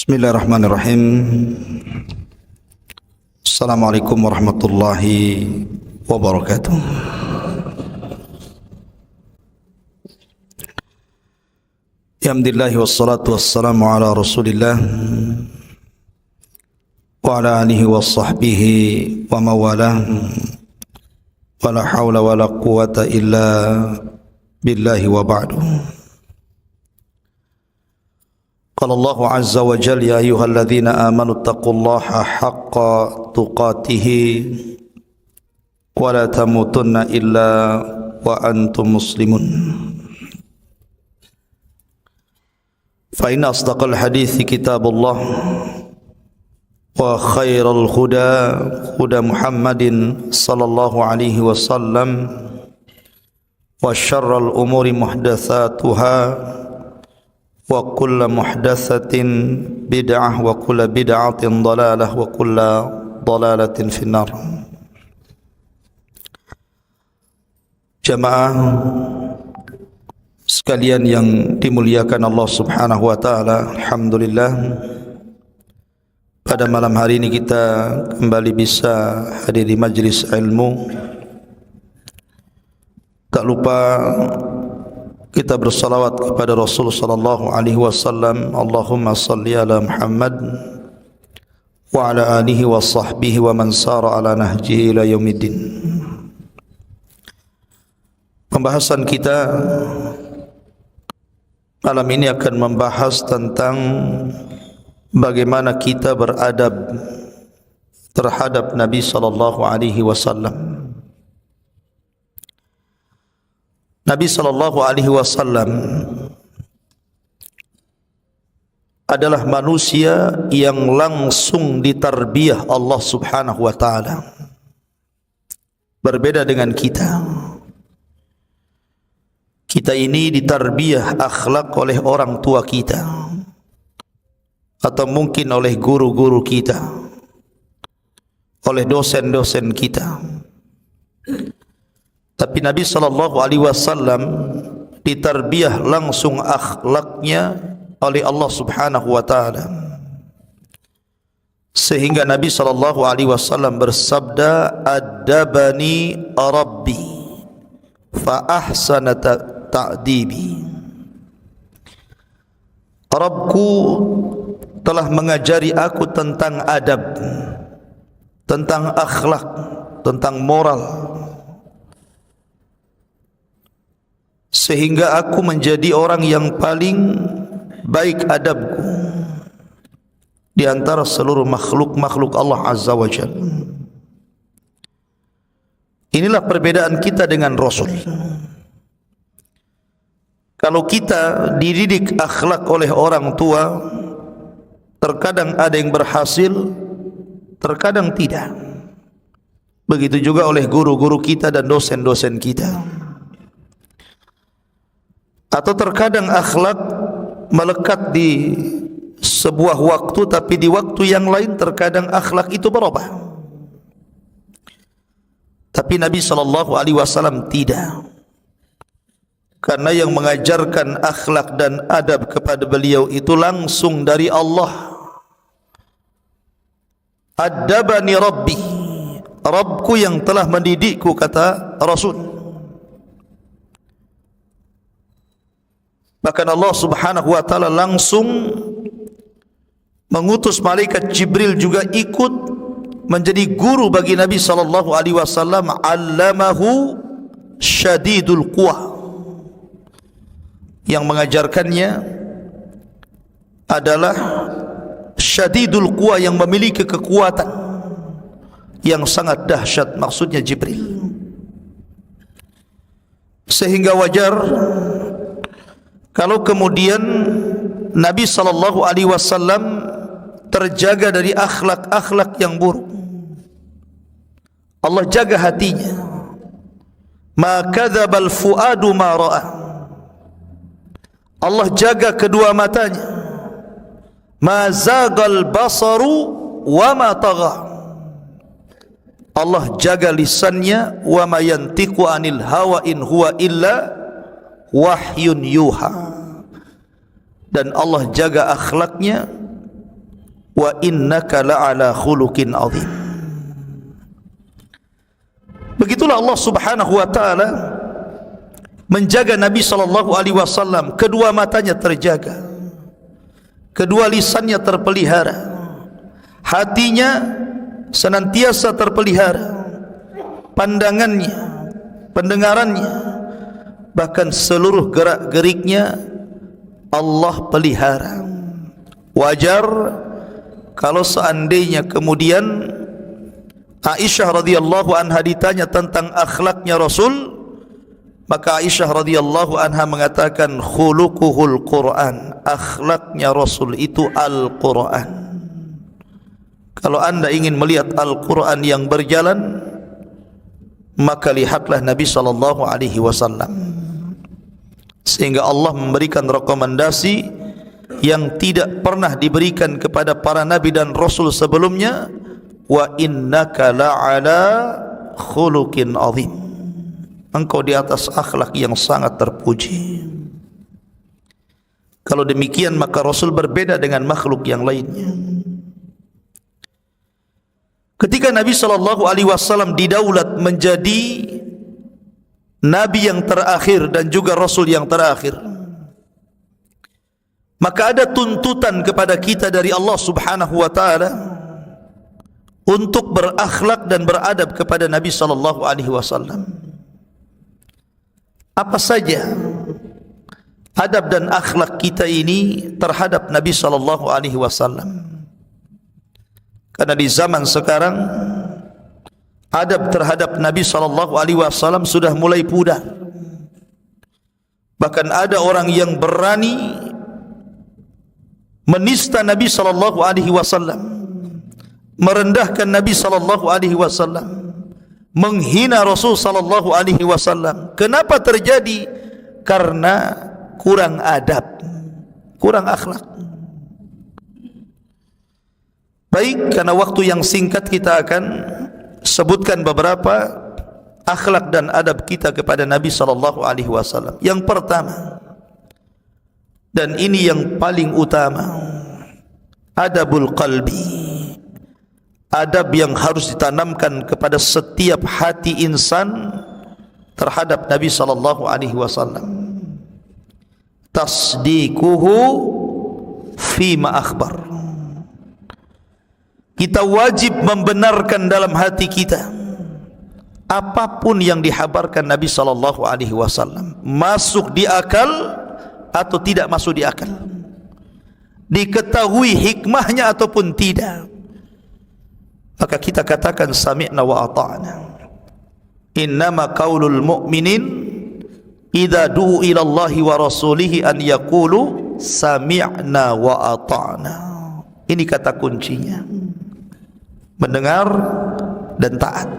Bismillahirrahmanirrahim. Assalamualaikum warahmatullahi wabarakatuh. Alhamdulillah wassalatu wassalamu ala Rasulillah wa ala alihi wa sahbihi wa mawalah. Wa la hawla wa la quwata illa billahi wa ba'du. Qala Allah azza wa jalla ya ayyuhalladzina amanu taqullaha haqqa tuqatih wa la tamutunna illa wa antum muslimun. Fa inna asdaqal hadithi kitabullah wa khairal huda huda Muhammadin sallallahu alaihi wasallam wa syarral umuri muhdatsatuha wa kullu muhdatsatin bid'ah wa kullu bid'atin dhalalah wa kullu dhalalatin finnar. Jamaah sekalian yang dimuliakan Allah Subhanahu wa taala, alhamdulillah pada malam hari ini kita kembali bisa hadir di majlis ilmu. Tak lupa kita bersalawat kepada Rasul sallallahu alaihi wasallam. Allahumma salli ala Muhammad wa ala alihi wa sahbihi wa man sara ala nahjihi ila yaumiddin. Pembahasan kita malam ini akan membahas tentang bagaimana kita beradab terhadap Nabi sallallahu alaihi wasallam. Nabi sallallahu alaihi wasallam adalah manusia yang langsung ditarbiyah Allah Subhanahu wa taala. Berbeda dengan kita. Kita ini ditarbiyah akhlak oleh orang tua kita atau mungkin oleh guru-guru kita, oleh dosen-dosen kita. Tapi Nabi sallallahu alaihi wasallam ditarbiyah langsung akhlaknya oleh Allah Subhanahu wa taala. Sehingga Nabi sallallahu alaihi wasallam bersabda, "Adabani Rabbi fa ahsana ta'dibi." Rabbku telah mengajari aku tentang adab, tentang akhlak, tentang moral, sehingga aku menjadi orang yang paling baik adabku di antara seluruh makhluk-makhluk Allah Azza wa Jalla. Inilah perbedaan kita dengan Rasul. Kalau kita dididik akhlak oleh orang tua, terkadang ada yang berhasil, terkadang tidak. Begitu juga oleh guru-guru kita dan dosen-dosen kita. Atau terkadang akhlak melekat di sebuah waktu, tapi di waktu yang lain terkadang akhlak itu berubah. Tapi Nabi sallallahu alaihi wasallam tidak. Karena yang mengajarkan akhlak dan adab kepada beliau itu langsung dari Allah. Adabani Rabbi, Rabbku yang telah mendidikku, kata Rasul. Bahkan Allah Subhanahu wa taala langsung mengutus malaikat Jibril juga ikut menjadi guru bagi Nabi sallallahu alaihi wasallam. Allamahu syadidul quwa, yang mengajarkannya adalah syadidul quwa, yang memiliki kekuatan yang sangat dahsyat, maksudnya Jibril. Sehingga wajar kalau kemudian Nabi sallallahu alaihi wasallam terjaga dari akhlak-akhlak yang buruk. Allah jaga hatinya. Ma kadzabal fuadu ma ra'a. Allah jaga kedua matanya. Ma zagal basaru wa ma tagha. Allah jaga lisannya. Wa ma yantiqu anil hawa in huwa illa wahyun yuha. Dan Allah jaga akhlaknya, wa innaka la'ala khuluqin azim. Begitulah Allah Subhanahu wa taala menjaga Nabi sallallahu alaihi wasallam. Kedua matanya terjaga, kedua lisannya terpelihara, hatinya senantiasa terpelihara, pandangannya, pendengarannya, bahkan seluruh gerak-geriknya Allah pelihara. Wajar kalau seandainya kemudian Aisyah radhiyallahu anha ditanya tentang akhlaknya Rasul, maka Aisyah radhiyallahu anha mengatakan khuluquhul Quran, akhlaknya Rasul itu Al-Quran. Kalau anda ingin melihat Al-Quran yang berjalan, maka lihatlah Nabi sallallahu alaihi wasallam. Sehingga Allah memberikan rekomendasi yang tidak pernah diberikan kepada para nabi dan rasul sebelumnya, wa innaka la'ala khuluqin azim. Engkau di atas akhlak yang sangat terpuji. Kalau demikian maka Rasul berbeda dengan makhluk yang lainnya. Ketika Nabi sallallahu alaihi wasallam didaulat menjadi nabi yang terakhir dan juga rasul yang terakhir, maka ada tuntutan kepada kita dari Allah Subhanahu wa taala untuk berakhlak dan beradab kepada Nabi sallallahu alaihi wasallam. Apa saja adab dan akhlak kita ini terhadap Nabi sallallahu alaihi wasallam? Karena di zaman sekarang adab terhadap Nabi sallallahu alaihi wasallam sudah mulai pudar. Bahkan ada orang yang berani menista Nabi sallallahu alaihi wasallam, merendahkan Nabi sallallahu alaihi wasallam, menghina Rasul sallallahu alaihi wasallam. Kenapa terjadi? Karena kurang adab, kurang akhlak. Baik, karena waktu yang singkat kita akan sebutkan beberapa akhlak dan adab kita kepada Nabi sallallahu alaihi wasallam. Yang pertama, dan ini yang paling utama, adabul qalbi. Adab yang harus ditanamkan kepada setiap hati insan terhadap Nabi sallallahu alaihi wasallam. Tasdiquhu fima akhbar. Kita wajib membenarkan dalam hati kita apapun yang dihabarkan Nabi sallallahu alaihi wasallam, masuk di akal atau tidak masuk di akal, diketahui hikmahnya ataupun tidak, maka kita katakan sami'na wa ata'na. Innama qaulul mu'minin idza du'u ila Allahi wa rasulihi an yaqulu sami'na wa ata'na. Ini kata kuncinya, mendengar dan taat.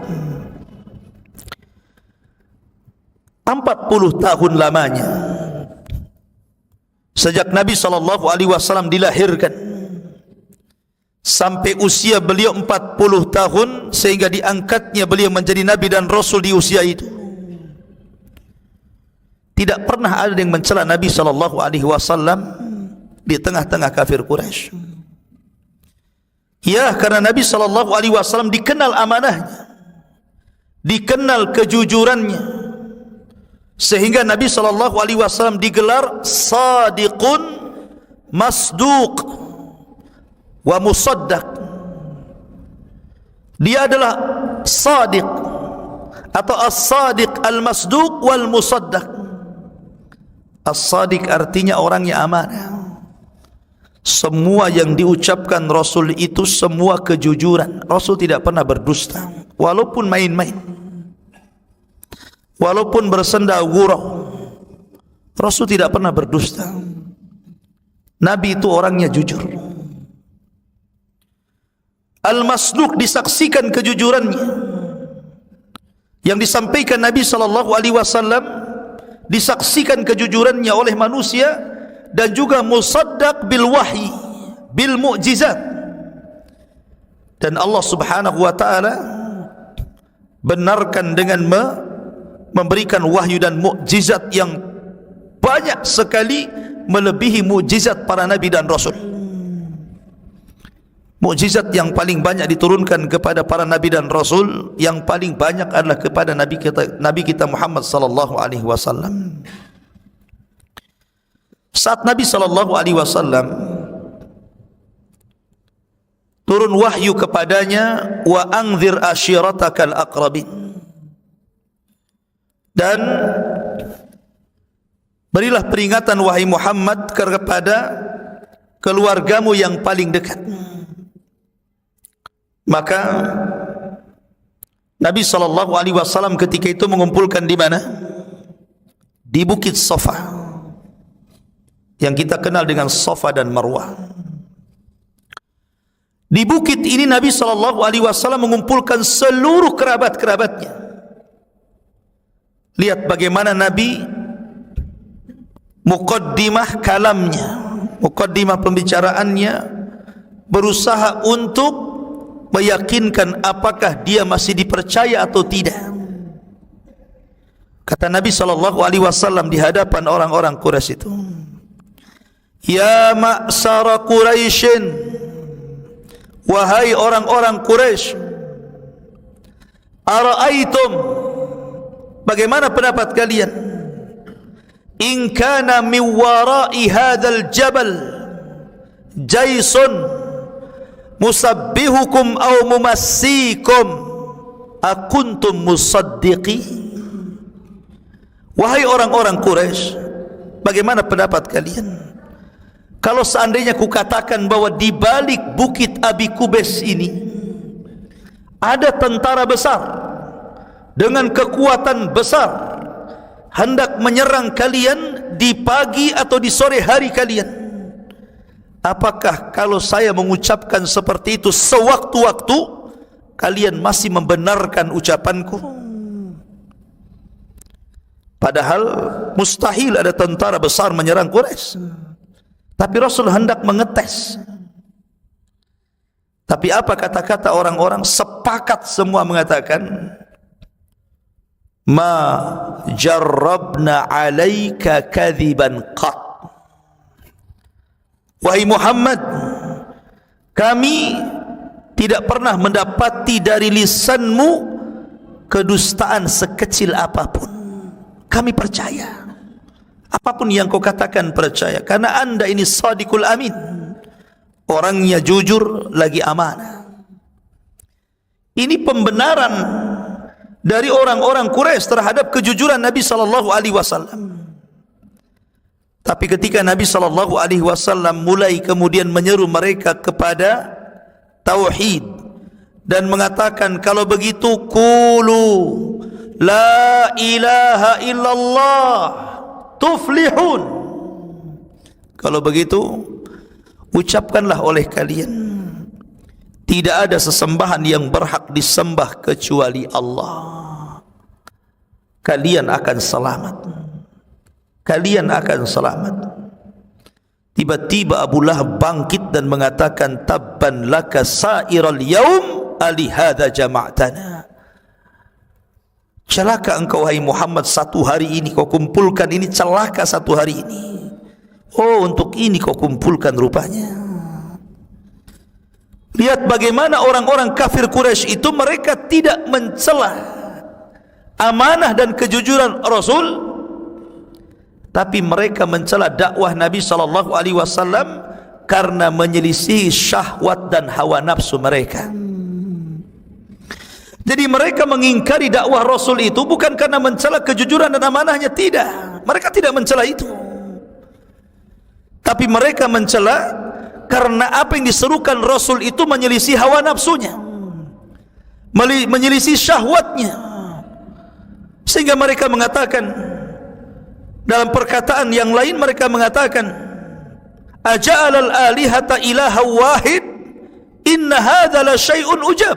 40 tahun lamanya sejak Nabi sallallahu alaihi wasallam dilahirkan sampai usia beliau 40 tahun, sehingga diangkatnya beliau menjadi nabi dan rasul di usia itu, tidak pernah ada yang mencela Nabi sallallahu alaihi wasallam di tengah-tengah kafir Quraisy. Ya, karena Nabi sallallahu alaihi wasallam dikenal amanahnya, dikenal kejujurannya, sehingga Nabi sallallahu alaihi wasallam digelar sadiqun masduq wa musaddaq. Dia adalah sadiq atau as-sadiq al-masduq wal musaddaq. As-sadiq artinya orangnya amanah. Semua yang diucapkan Rasul itu semua kejujuran. Rasul tidak pernah berdusta, walaupun main-main, walaupun bersenda gurau, Rasul tidak pernah berdusta. Nabi itu orangnya jujur. Al-Masduq disaksikan kejujurannya, yang disampaikan Nabi sallallahu alaihi wasallam disaksikan kejujurannya oleh manusia, dan juga musaddaq bil wahyi, bil mu'jizat. Dan Allah Subhanahu wa taala benarkan dengan memberikan wahyu dan mukjizat yang banyak sekali, melebihi mukjizat para nabi dan rasul. mukjizat yang paling banyak diturunkan kepada para nabi dan rasul, yang paling banyak adalah kepada nabi kita Muhammad sallallahu alaihi wasallam. Saat Nabi sallallahu alaihi wasallam turun wahyu kepadanya, wa anzir ashiratakal aqrabin, dan berilah peringatan wahai Muhammad kepada keluargamu yang paling dekat. Maka Nabi sallallahu alaihi wasallam ketika itu mengumpulkan di mana? Di Bukit Safa, yang kita kenal dengan Safa dan Marwah. Di bukit ini Nabi sallallahu alaihi wasallam mengumpulkan seluruh kerabat-kerabatnya. Lihat bagaimana Nabi muqaddimah kalamnya, muqaddimah pembicaraannya, berusaha untuk meyakinkan apakah dia masih dipercaya atau tidak. Kata Nabi sallallahu alaihi wasallam di hadapan orang-orang Quraisy itu, ya ma'sara Quraisyin, wahai orang-orang Quraisy, ara'aitum, bagaimana pendapat kalian, in kana min wara'i hadzal jabal jaisun musabbihukum aw mumassikum akuntum musaddiqi. Wahai orang-orang Quraisy, bagaimana pendapat kalian kalau seandainya kukatakan bahwa di balik bukit Abi Kubais ini ada tentara besar dengan kekuatan besar hendak menyerang kalian di pagi atau di sore hari kalian, apakah kalau saya mengucapkan seperti itu sewaktu-waktu kalian masih membenarkan ucapanku? Padahal mustahil ada tentara besar menyerang Quraisy, tapi Rasul hendak mengetes. Tapi apa kata-kata orang-orang? Sepakat semua mengatakan, ma jarrabna alaika kadhiban qat. Wahai Muhammad, kami tidak pernah mendapati dari lisanmu kedustaan sekecil apapun. Kami percaya apapun yang kau katakan, percaya, karena anda ini sadiqul amin, orangnya jujur lagi amanah. Ini pembenaran dari orang-orang Quraisy terhadap kejujuran Nabi sallallahu alaihi wasallam. Tapi ketika Nabi sallallahu alaihi wasallam mulai kemudian menyeru mereka kepada tauhid dan mengatakan, kalau begitu qulu la ilaha illallah tuflihun, kalau begitu ucapkanlah oleh kalian, tidak ada sesembahan yang berhak disembah kecuali Allah, kalian akan selamat, kalian akan selamat. Tiba-tiba Abu Lahab bangkit dan mengatakan, tabban laka sa'iral yaum alihada jama'tana. Celaka engkau wahai Muhammad, satu hari ini kau kumpulkan ini, celaka satu hari ini. Oh, untuk ini kau kumpulkan rupanya. Lihat bagaimana orang-orang kafir Quraisy itu, mereka tidak mencela amanah dan kejujuran Rasul, tapi mereka mencela dakwah Nabi sallallahu alaihi wasallam karena menyelisih syahwat dan hawa nafsu mereka. Jadi mereka mengingkari dakwah Rasul itu bukan karena mencela kejujuran dan amanahnya, tidak. Mereka tidak mencela itu. Tapi mereka mencela karena apa yang diserukan Rasul itu menyelisih hawa nafsunya, menyelisih syahwatnya. Sehingga mereka mengatakan, dalam perkataan yang lain mereka mengatakan, aja'alal alihata ilaha wahid inna hadza la syai'un ujab.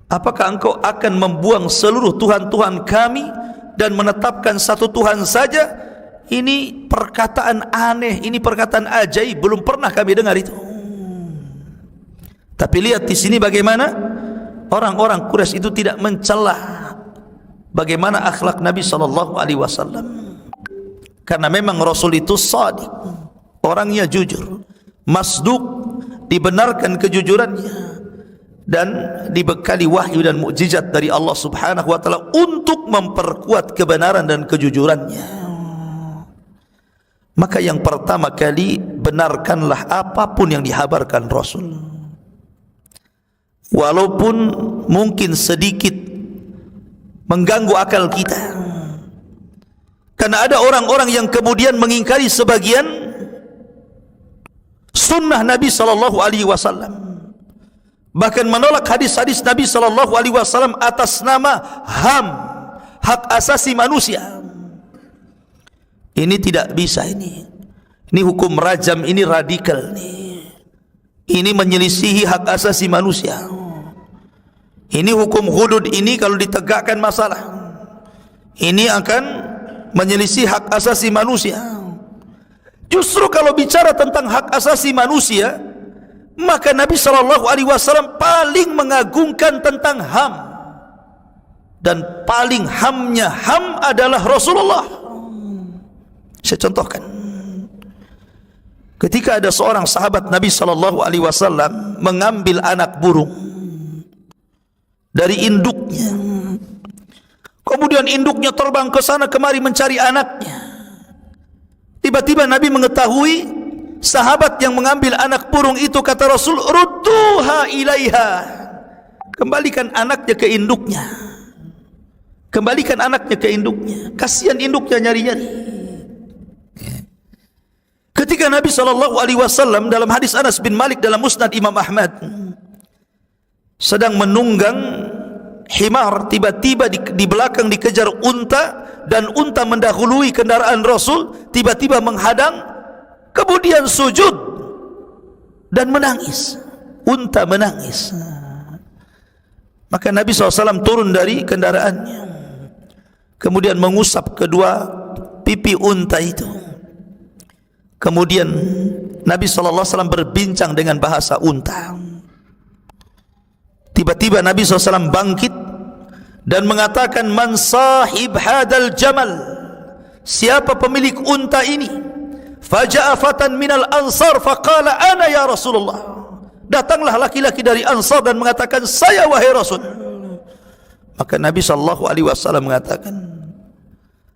Apakah engkau akan membuang seluruh Tuhan-Tuhan kami dan menetapkan satu Tuhan saja? Ini perkataan aneh, ini perkataan ajaib, belum pernah kami dengar itu. Tapi lihat di sini bagaimana orang-orang Quraisy itu tidak mencela bagaimana akhlak Nabi sallallahu alaihi wasallam. Karena memang Rasul itu shadiq, orangnya jujur, masduq, dibenarkan kejujurannya, dan dibekali wahyu dan mukjizat dari Allah Subhanahu wa taala untuk memperkuat kebenaran dan kejujurannya. Maka yang pertama kali, benarkanlah apapun yang dihabarkan Rasul, walaupun mungkin sedikit mengganggu akal kita. Karena ada orang-orang yang kemudian mengingkari sebagian sunnah Nabi sallallahu alaihi wasallam, bahkan menolak hadis-hadis Nabi sallallahu alaihi wasallam atas nama HAM, hak asasi manusia. Ini tidak bisa, ini hukum rajam, ini radikal, ini menyelisihi hak asasi manusia. Ini hukum hudud, ini kalau ditegakkan masalah, ini akan menyelisih hak asasi manusia. Justru kalau bicara tentang hak asasi manusia, maka Nabi SAW paling mengagungkan tentang HAM, dan paling HAM-nya HAM adalah Rasulullah. Saya contohkan, ketika ada seorang sahabat Nabi SAW mengambil anak burung dari induknya, kemudian induknya terbang ke sana kemari mencari anaknya. Tiba-tiba Nabi mengetahui sahabat yang mengambil anak burung itu. Kata Rasul, rudduha ilaiha, kembalikan anaknya ke induknya, kembalikan anaknya ke induknya. Kasihan induknya nyari-nyari. Ketika Nabi SAW dalam hadis Anas bin Malik dalam Musnad Imam Ahmad sedang menunggang himar, tiba-tiba di belakang dikejar unta, dan unta mendahului kendaraan Rasul, tiba-tiba menghadang, kemudian sujud dan menangis. Unta menangis. Maka Nabi SAW turun dari kendaraannya, kemudian mengusap kedua pipi unta itu. Kemudian Nabi SAW berbincang dengan bahasa unta. Tiba-tiba Nabi SAW bangkit dan mengatakan, man sahib hadal jamal, siapa pemilik unta ini? Faja'a fatan minal ansar faqala ana ya Rasulullah, datanglah laki-laki dari Ansar dan mengatakan, saya wahai Rasul. Maka Nabi SAW mengatakan,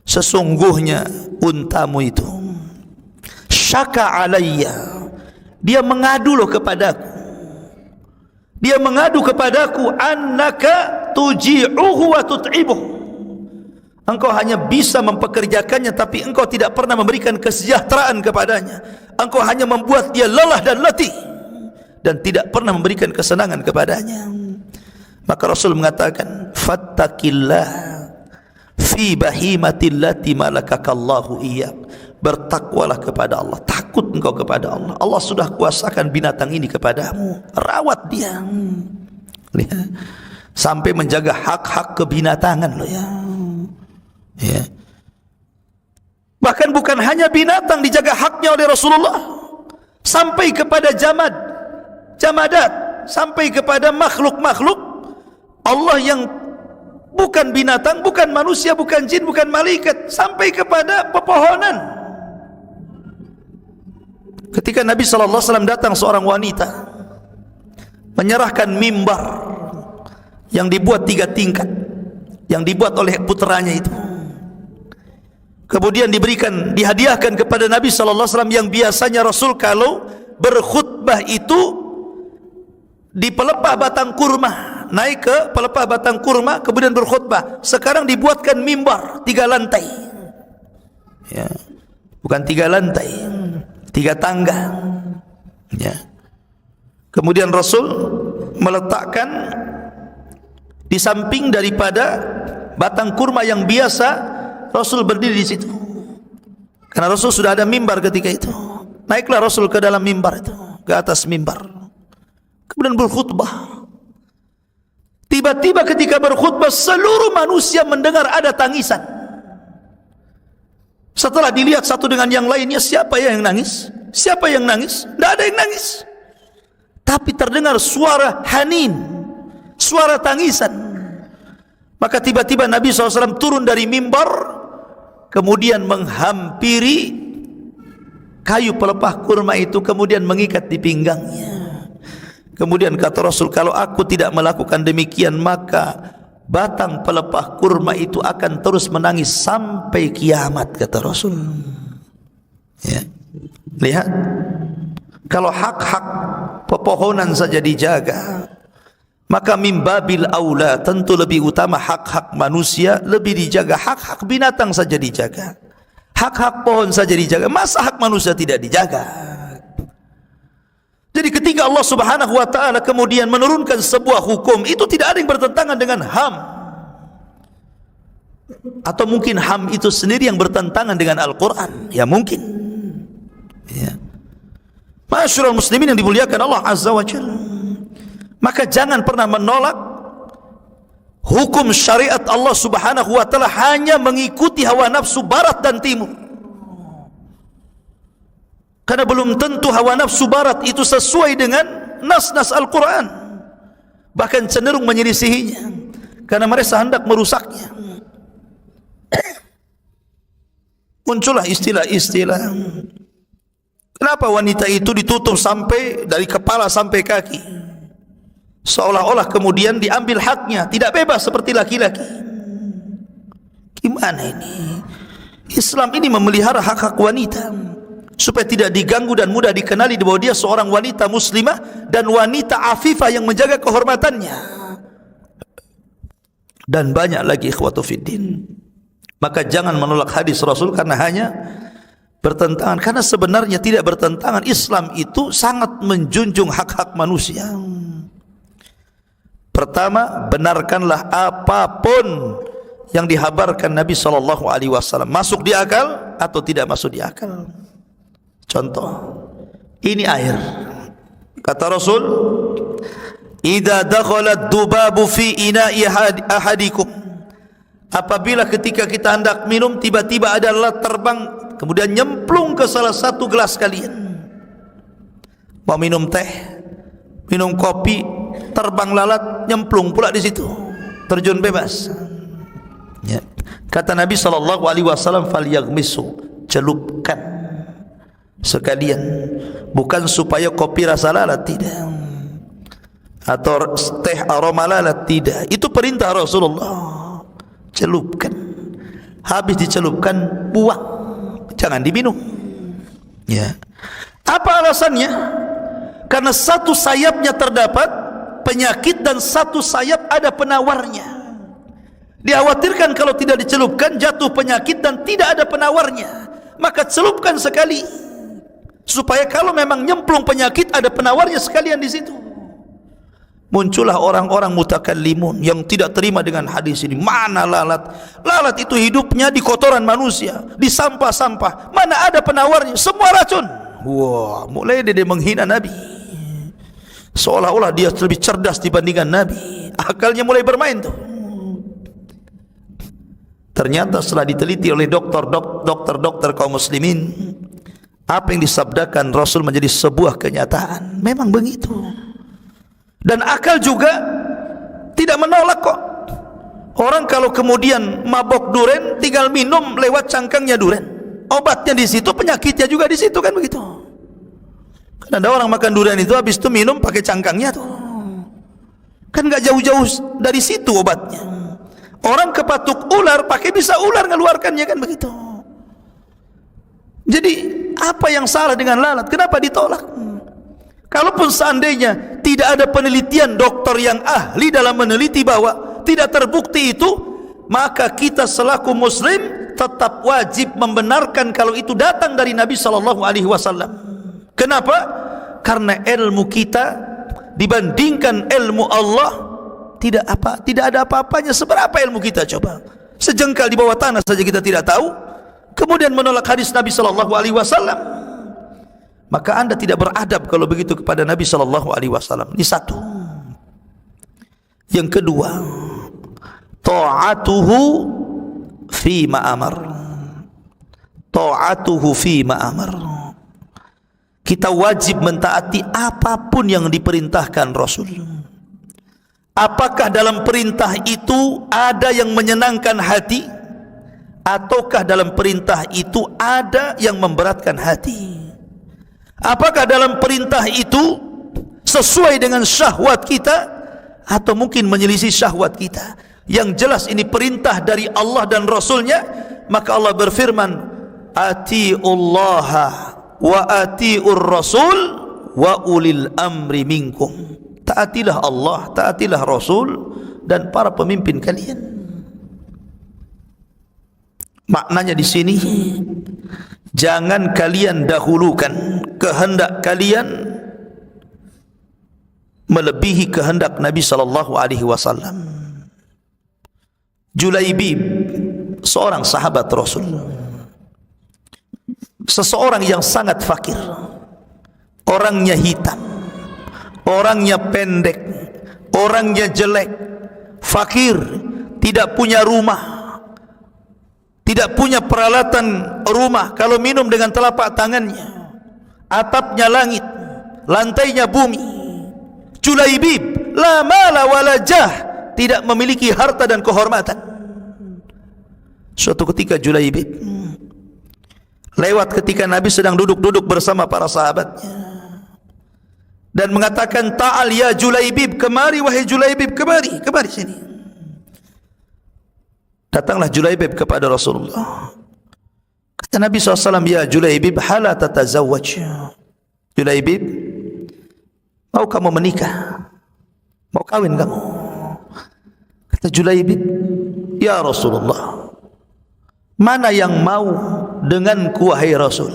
sesungguhnya untamu itu syaka alayya, dia mengadu loh kepadaku, dia mengadu kepadaku, annaka tuji'uhu wa tut'ibuhu, engkau hanya bisa mempekerjakannya tapi engkau tidak pernah memberikan kesejahteraan kepadanya, engkau hanya membuat dia lelah dan letih dan tidak pernah memberikan kesenangan kepadanya. Maka Rasul mengatakan, fattaqillah fi bahimatil lati malakakallahu iyyak, bertakwalah kepada Allah, takut engkau kepada Allah. Allah sudah kuasakan binatang ini kepadamu, rawat dia. Lihat, sampai menjaga hak-hak kebinatangan loh ya. Ya. Bahkan bukan hanya binatang dijaga haknya oleh Rasulullah, sampai kepada jamadat, sampai kepada makhluk-makhluk Allah yang bukan binatang, bukan manusia, bukan jin, bukan malaikat, sampai kepada pepohonan. Ketika Nabi SAW datang seorang wanita menyerahkan mimbar yang dibuat 3 tingkat, yang dibuat oleh putranya itu, kemudian dihadiahkan kepada Nabi SAW, yang biasanya Rasul kalau berkhutbah itu di pelepah batang kurma, naik ke pelepah batang kurma kemudian berkhutbah. Sekarang dibuatkan mimbar 3 lantai ya, bukan 3 lantai, 3 tangga ya. Kemudian Rasul meletakkan di samping daripada batang kurma yang biasa Rasul berdiri di situ, karena Rasul sudah ada mimbar ketika itu. Naiklah Rasul ke dalam mimbar itu, ke atas mimbar, kemudian berkhutbah. Tiba-tiba ketika berkhutbah, seluruh manusia mendengar ada tangisan. Setelah dilihat satu dengan yang lainnya, siapa yang nangis? Siapa yang nangis? Tidak ada yang nangis, tapi terdengar suara hanin, suara tangisan. Maka tiba-tiba Nabi SAW turun dari mimbar, kemudian menghampiri kayu pelepah kurma itu, kemudian mengikat di pinggangnya. Kemudian kata Rasul, kalau aku tidak melakukan demikian maka batang pelepah kurma itu akan terus menangis sampai kiamat, kata Rasul. Ya. Lihat, kalau hak-hak pepohonan saja dijaga, maka mimbabil aula, tentu lebih utama hak-hak manusia lebih dijaga. Hak-hak binatang saja dijaga, hak-hak pohon saja dijaga, masa hak manusia tidak dijaga? Jadi ketika Allah Subhanahu wa ta'ala kemudian menurunkan sebuah hukum, itu tidak ada yang bertentangan dengan HAM, atau mungkin HAM itu sendiri yang bertentangan dengan Al-Quran, ya mungkin, ya. Ma'asyiral muslimin yang dimuliakan Allah Azza wa Jalla, maka jangan pernah menolak hukum syariat Allah Subhanahu wa ta'ala hanya mengikuti hawa nafsu barat dan timur, karena belum tentu hawa nafsu barat itu sesuai dengan nas-nas Al-Quran, bahkan cenderung menyelisihinya, karena mereka hendak merusaknya. Muncullah istilah-istilah, kenapa wanita itu ditutup sampai dari kepala sampai kaki, seolah-olah kemudian diambil haknya, tidak bebas seperti laki-laki. Gimana ini? Islam ini memelihara hak-hak wanita supaya tidak diganggu dan mudah dikenali bahwa dia seorang wanita muslimah dan wanita afifah yang menjaga kehormatannya, dan banyak lagi ikhwatu fiddin. Maka jangan menolak hadis Rasul karena hanya bertentangan, karena sebenarnya tidak bertentangan. Islam itu sangat menjunjung hak-hak manusia. Pertama, benarkanlah apapun yang dihabarkan Nabi SAW, masuk di akal atau tidak masuk di akal. Contoh, ini air, kata Rasul, idza dakhalat dubabu fi ina'i ahadikum, apabila ketika kita hendak minum tiba-tiba ada lalat terbang kemudian nyemplung ke salah satu gelas kalian, mau minum teh, minum kopi, terbang lalat nyemplung pula di situ, terjun bebas, ya. Kata Nabi SAW, falyaghmisu, celupkan sekalian, bukan supaya kopi rasa lalat, tidak, atau teh aroma lalat, tidak. Itu perintah Rasulullah, celupkan. Habis dicelupkan, buang, jangan diminum, ya. Apa alasannya? Karena satu sayapnya terdapat penyakit dan satu sayap ada penawarnya. Dikhawatirkan kalau tidak dicelupkan jatuh penyakit dan tidak ada penawarnya, maka celupkan sekali, supaya kalau memang nyemplung penyakit ada penawarnya sekalian di situ. Muncullah orang-orang mutakallimun yang tidak terima dengan hadis ini. Mana lalat? Lalat itu hidupnya di kotoran manusia, di sampah-sampah. Mana ada penawarnya? Semua racun. Wah, mulai dia menghina Nabi, seolah-olah dia lebih cerdas dibandingkan Nabi. Akalnya mulai bermain tuh. Ternyata setelah diteliti oleh dokter kaum muslimin, apa yang disabdakan Rasul menjadi sebuah kenyataan. Memang begitu. Dan akal juga tidak menolak kok. Orang kalau kemudian mabok duren tinggal minum lewat cangkangnya duren, obatnya di situ, penyakitnya juga di situ, kan begitu. Kan ada orang makan durian itu habis itu minum pakai cangkangnya tuh, kan nggak jauh-jauh dari situ obatnya. Orang kepatuk ular pakai bisa ular ngeluarkannya, kan begitu. Jadi apa yang salah dengan lalat? Kenapa ditolak? Kalaupun seandainya tidak ada penelitian dokter yang ahli dalam meneliti bahwa tidak terbukti itu, maka kita selaku muslim tetap wajib membenarkan kalau itu datang dari Nabi SAW. Kenapa? Karena ilmu kita dibandingkan ilmu Allah tidak ada apa-apanya. Seberapa ilmu kita coba? Sejengkal di bawah tanah saja kita tidak tahu, kemudian menolak hadis Nabi SAW. Maka anda tidak beradab kalau begitu kepada Nabi SAW. Ini satu. Yang kedua, ta'atuhu fi ma'amar. Ta'atuhu fi ma'amar. Kita wajib mentaati apapun yang diperintahkan Rasul. Apakah dalam perintah itu ada yang menyenangkan hati, ataukah dalam perintah itu ada yang memberatkan hati? Apakah dalam perintah itu sesuai dengan syahwat kita atau mungkin menyelisih syahwat kita. Yang jelas ini perintah dari Allah dan Rasulnya. Maka Allah berfirman, atiullaha wa atiur rasul wa ulil amri minkum. Taatilah Allah, taatilah Rasul dan para pemimpin kalian. Maknanya di sini, jangan kalian dahulukan kehendak kalian melebihi kehendak Nabi sallallahu alaihi wasallam. Julaibib, seorang sahabat Rasul, seseorang yang sangat fakir, orangnya hitam, orangnya pendek, orangnya jelek, fakir, tidak punya rumah, tidak punya peralatan rumah. Kalau minum dengan telapak tangannya, atapnya langit, lantainya bumi. Julaibib la mala wala jah, tidak memiliki harta dan kehormatan. Suatu ketika Julaibib lewat ketika Nabi sedang duduk-duduk bersama para sahabatnya dan mengatakan, ta'al ya Julaibib, kemari wahai Julaibib, kemari sini. Datanglah Julaibib kepada Rasulullah. Kata Nabi SAW, ya Julaibib, hala tatazawwaj. Julaibib, mau kamu menikah? Mau kawin kamu? Kata Julaibib, ya Rasulullah, mana yang mau denganku wahai Rasul?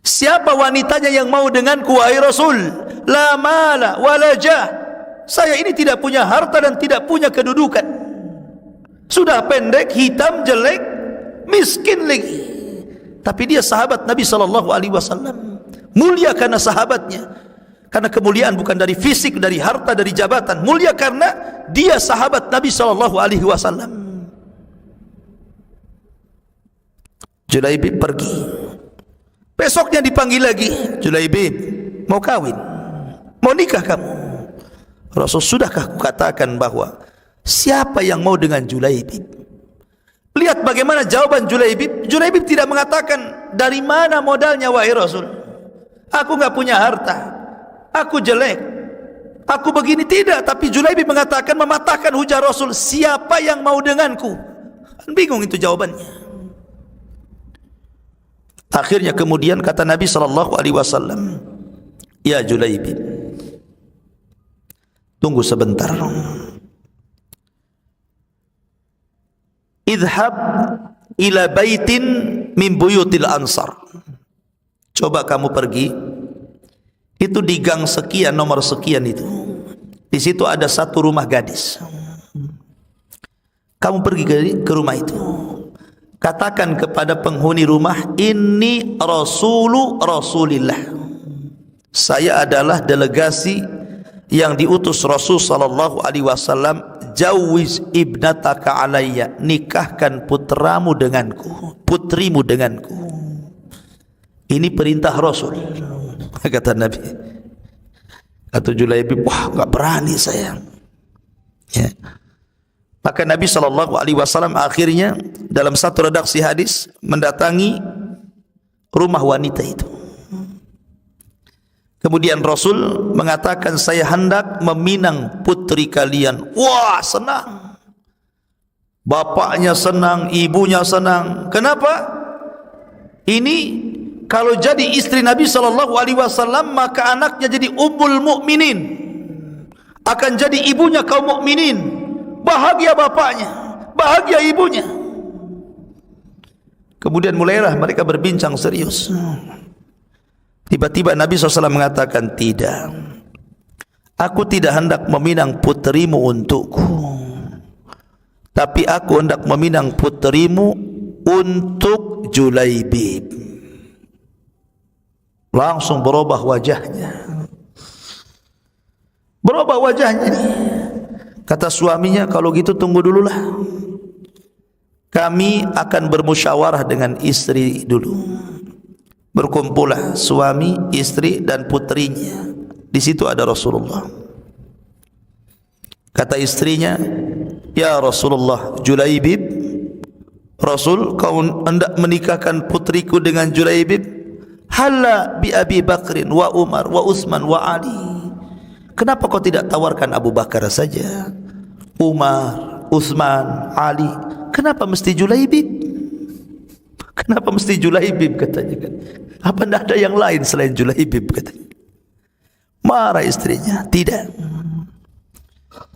Siapa wanitanya yang mau denganku wahai Rasul? La mala wala jah. Saya ini tidak punya harta dan tidak punya kedudukan. Sudah pendek, hitam, jelek, miskin lagi. Tapi dia sahabat Nabi SAW. Mulia karena sahabatnya. Karena kemuliaan bukan dari fisik, dari harta, dari jabatan. Mulia karena dia sahabat Nabi SAW. Julaibib pergi. Besoknya dipanggil lagi, Julaibib, mau kawin? Mau nikah kamu? Rasul, sudahkah kukatakan bahwa siapa yang mau dengan Julaibib? Lihat bagaimana jawaban Julaibib. Julaibib tidak mengatakan, dari mana modalnya wahai Rasul? Aku enggak punya harta, aku jelek, aku begini. Tidak, tapi Julaibib mengatakan, mematahkan hujah Rasul, siapa yang mau denganku? Bingung itu jawabannya. Akhirnya kemudian kata Nabi SAW, ya Julaibib, tunggu sebentar. Idhab ila baitin min buyutil ansar. Coba kamu pergi, itu di gang sekian, nomor sekian itu. Di situ ada satu rumah gadis. Kamu pergi ke rumah itu. Katakan kepada penghuni rumah, ini Rasulillah. Saya adalah delegasi yang diutus Rasul sallallahu alaihi wasallam. Jawiz ibnataka alayya, nikahkan putramu denganku, putrimu denganku. Ini perintah Rasul. Kata Nabi. Kata Julaibib, wah, enggak berani saya. Ya. Maka Nabi SAW akhirnya dalam satu redaksi hadis mendatangi rumah wanita itu. Kemudian Rasul mengatakan, saya hendak meminang putri kalian. Wah, senang. Bapaknya senang, ibunya senang. Kenapa? Ini kalau jadi istri Nabi SAW, maka anaknya jadi ummul mukminin, akan jadi ibunya kaum mukminin. Bahagia bapaknya, bahagia ibunya. Kemudian mulailah mereka berbincang serius. Tiba-tiba Nabi SAW mengatakan, tidak, aku tidak hendak meminang putrimu untukku, tapi aku hendak meminang putrimu untuk Julaibib. Langsung berubah wajahnya. Berubah wajahnya nih. Kata suaminya, kalau gitu tunggu dululah, kami akan bermusyawarah dengan istri dulu. Berkumpullah suami, istri dan putrinya. Di situ ada Rasulullah. Kata istrinya, ya Rasulullah, Julaibib, Rasul, kau hendak menikahkan putriku dengan Julaibib? Halla bi Abi Bakrin wa Umar wa Utsman wa Ali. Kenapa kau tidak tawarkan Abu Bakar saja, Umar, Utsman, Ali? Kenapa mesti Julaibib? Kenapa mesti Julaibib katanya kan? Apa tidak ada yang lain selain Julaibib katanya? Marah istrinya. Tidak.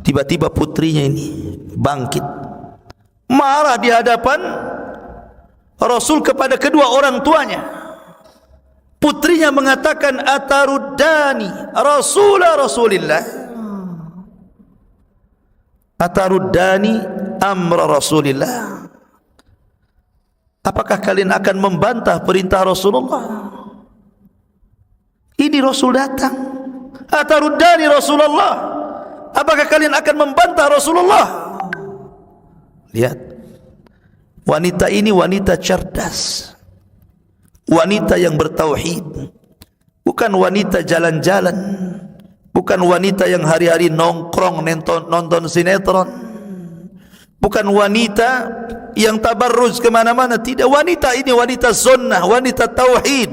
Tiba-tiba putrinya ini bangkit, marah di hadapan Rasul kepada kedua orang tuanya. Putrinya mengatakan, ataruddani Rasulillah, ataruddani amra Rasulillah. Apakah kalian akan membantah perintah Rasulullah? Ini Rasul datang. Ataruddani Rasulullah, apakah kalian akan membantah Rasulullah? Lihat, wanita ini wanita cerdas, wanita yang bertauhid, bukan wanita jalan-jalan, bukan wanita yang hari-hari nongkrong nonton sinetron, bukan wanita yang tabarruj kemana-mana. Tidak, wanita ini wanita sunnah, wanita tauhid.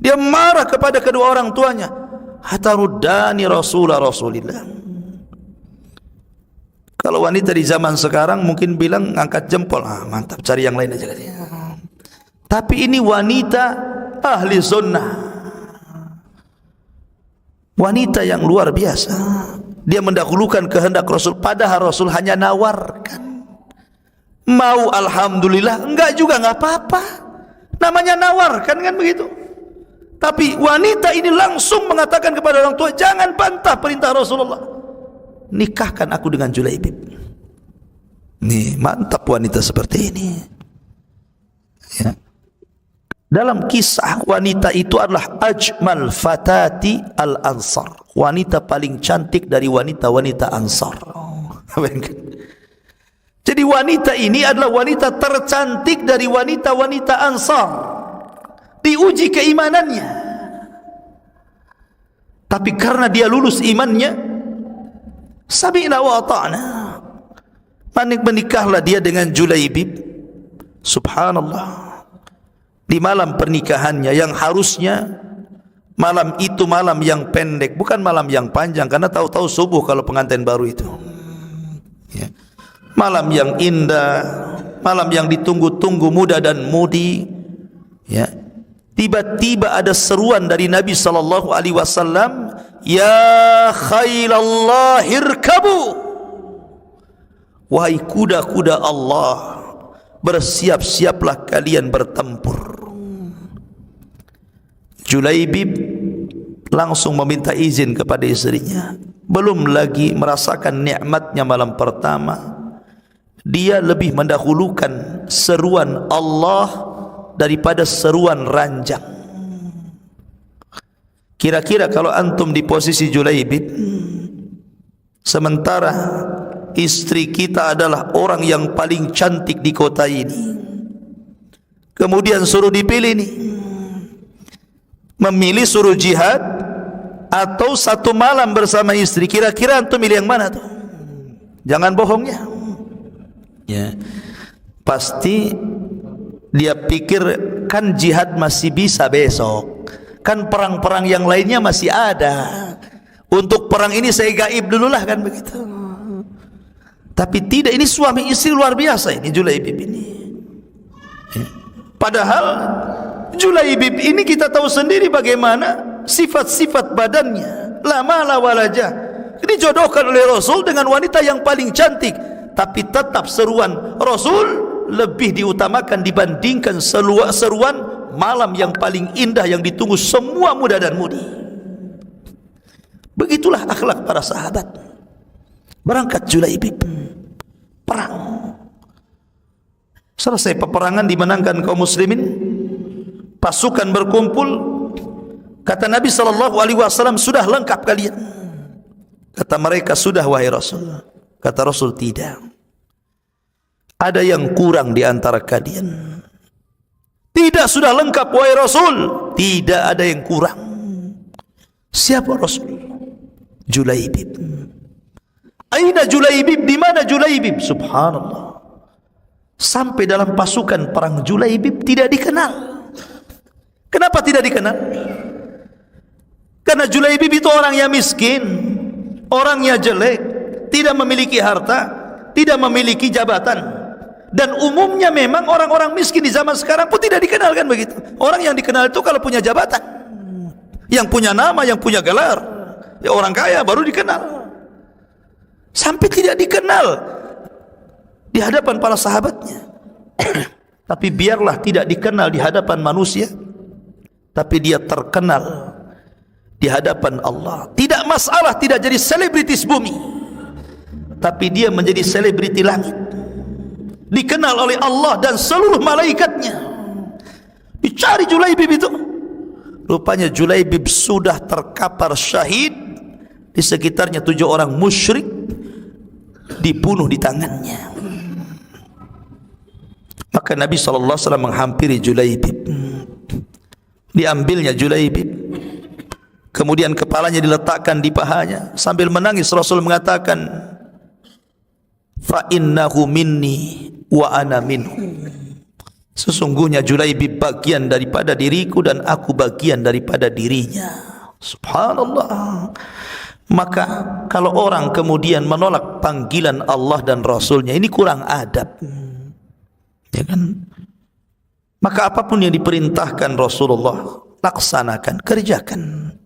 Dia marah kepada kedua orang tuanya. Hataruddani Rasulillah. Kalau wanita di zaman sekarang mungkin bilang angkat jempol, mantap, cari yang lain aja. Tapi ini wanita ahli sunnah, wanita yang luar biasa. Dia mendahulukan kehendak Rasul, padahal Rasul hanya nawarkan. Mau alhamdulillah, enggak juga enggak apa-apa. Namanya nawarkan kan begitu. Tapi wanita ini langsung mengatakan kepada orang tua, jangan bantah perintah Rasulullah, nikahkan aku dengan Julaibib. Nih, mantap wanita seperti ini ya. Dalam kisah, wanita itu adalah ajmal fatati al-ansar, wanita paling cantik dari wanita-wanita Ansar. Jadi wanita ini adalah wanita tercantik dari wanita-wanita Ansar. Diuji keimanannya, tapi karena dia lulus imannya, sami'na wa ata'na, menikahlah dia dengan Julaibib. Subhanallah. Di malam pernikahannya yang harusnya malam itu malam yang pendek, bukan malam yang panjang, karena tahu-tahu subuh kalau pengantin baru itu ya. Malam yang indah, malam yang ditunggu-tunggu muda dan mudi ya. Tiba-tiba ada seruan dari Nabi sallallahu alaihi wasallam, ya khailallah irkabu, wahai kuda-kuda Allah, bersiap-siaplah kalian bertempur. Julaibib langsung meminta izin kepada istrinya. Belum lagi merasakan nikmatnya malam pertama, dia lebih mendahulukan seruan Allah daripada seruan ranjang. Kira-kira kalau antum di posisi Julaibib, sementara istri kita adalah orang yang paling cantik di kota ini, kemudian suruh dipilih nih, memilih suruh jihad atau satu malam bersama istri, kira-kira antum milih yang mana tuh? Jangan bohongnya ya. Pasti dia pikir, kan jihad masih bisa besok, kan perang-perang yang lainnya masih ada, untuk perang ini saya gaib dululah, kan begitu. Tapi tidak, ini suami istri luar biasa ini Julaibib ini ya. Padahal Julaibib ini kita tahu sendiri bagaimana sifat-sifat badannya, la mala walajah, dijodohkan oleh Rasul dengan wanita yang paling cantik. Tapi tetap seruan Rasul lebih diutamakan dibandingkan seruan malam yang paling indah yang ditunggu semua muda dan mudi. Begitulah akhlak para sahabat. Berangkat Julaibib, perang. Selesai peperangan, dimenangkan kaum muslimin, pasukan berkumpul. Kata Nabi SAW, sudah lengkap kalian? Kata mereka, sudah wahai Rasul. Kata Rasul, tidak, ada yang kurang di antara kalian. Tidak, sudah lengkap wahai Rasul. Tidak ada yang kurang. Siapa Rasul? Julaibib. Aina Julaibib? Di mana Julaibib? Subhanallah. Sampai dalam pasukan perang Julaibib tidak dikenal. Kenapa tidak dikenal? Karena Julaibib itu orang yang miskin, orang yang jelek, tidak memiliki harta, tidak memiliki jabatan. Dan umumnya memang orang-orang miskin di zaman sekarang pun tidak dikenal, kan begitu. Orang yang dikenal itu kalau punya jabatan, yang punya nama, yang punya gelar. Ya orang kaya baru dikenal. Sampai tidak dikenal di hadapan para sahabatnya. Tapi biarlah tidak dikenal di hadapan manusia, tapi dia terkenal di hadapan Allah. Tidak masalah tidak jadi selebritis bumi, tapi dia menjadi selebriti langit, dikenal oleh Allah dan seluruh malaikatnya. Dicari Julaibib itu, rupanya Julaibib sudah terkapar syahid, di sekitarnya 7 orang musyrik dibunuh di tangannya. Maka Nabi SAW menghampiri Julaibib, diambilnya Julaibib, kemudian kepalanya diletakkan di pahanya. Sambil menangis Rasul mengatakan, fa innahu minni wa ana minhu. Sesungguhnya Julaibib bagian daripada diriku dan aku bagian daripada dirinya. Subhanallah. Maka kalau orang kemudian menolak panggilan Allah dan Rasulnya, ini kurang adab, ya kan? Maka apapun yang diperintahkan Rasulullah, laksanakan, kerjakan.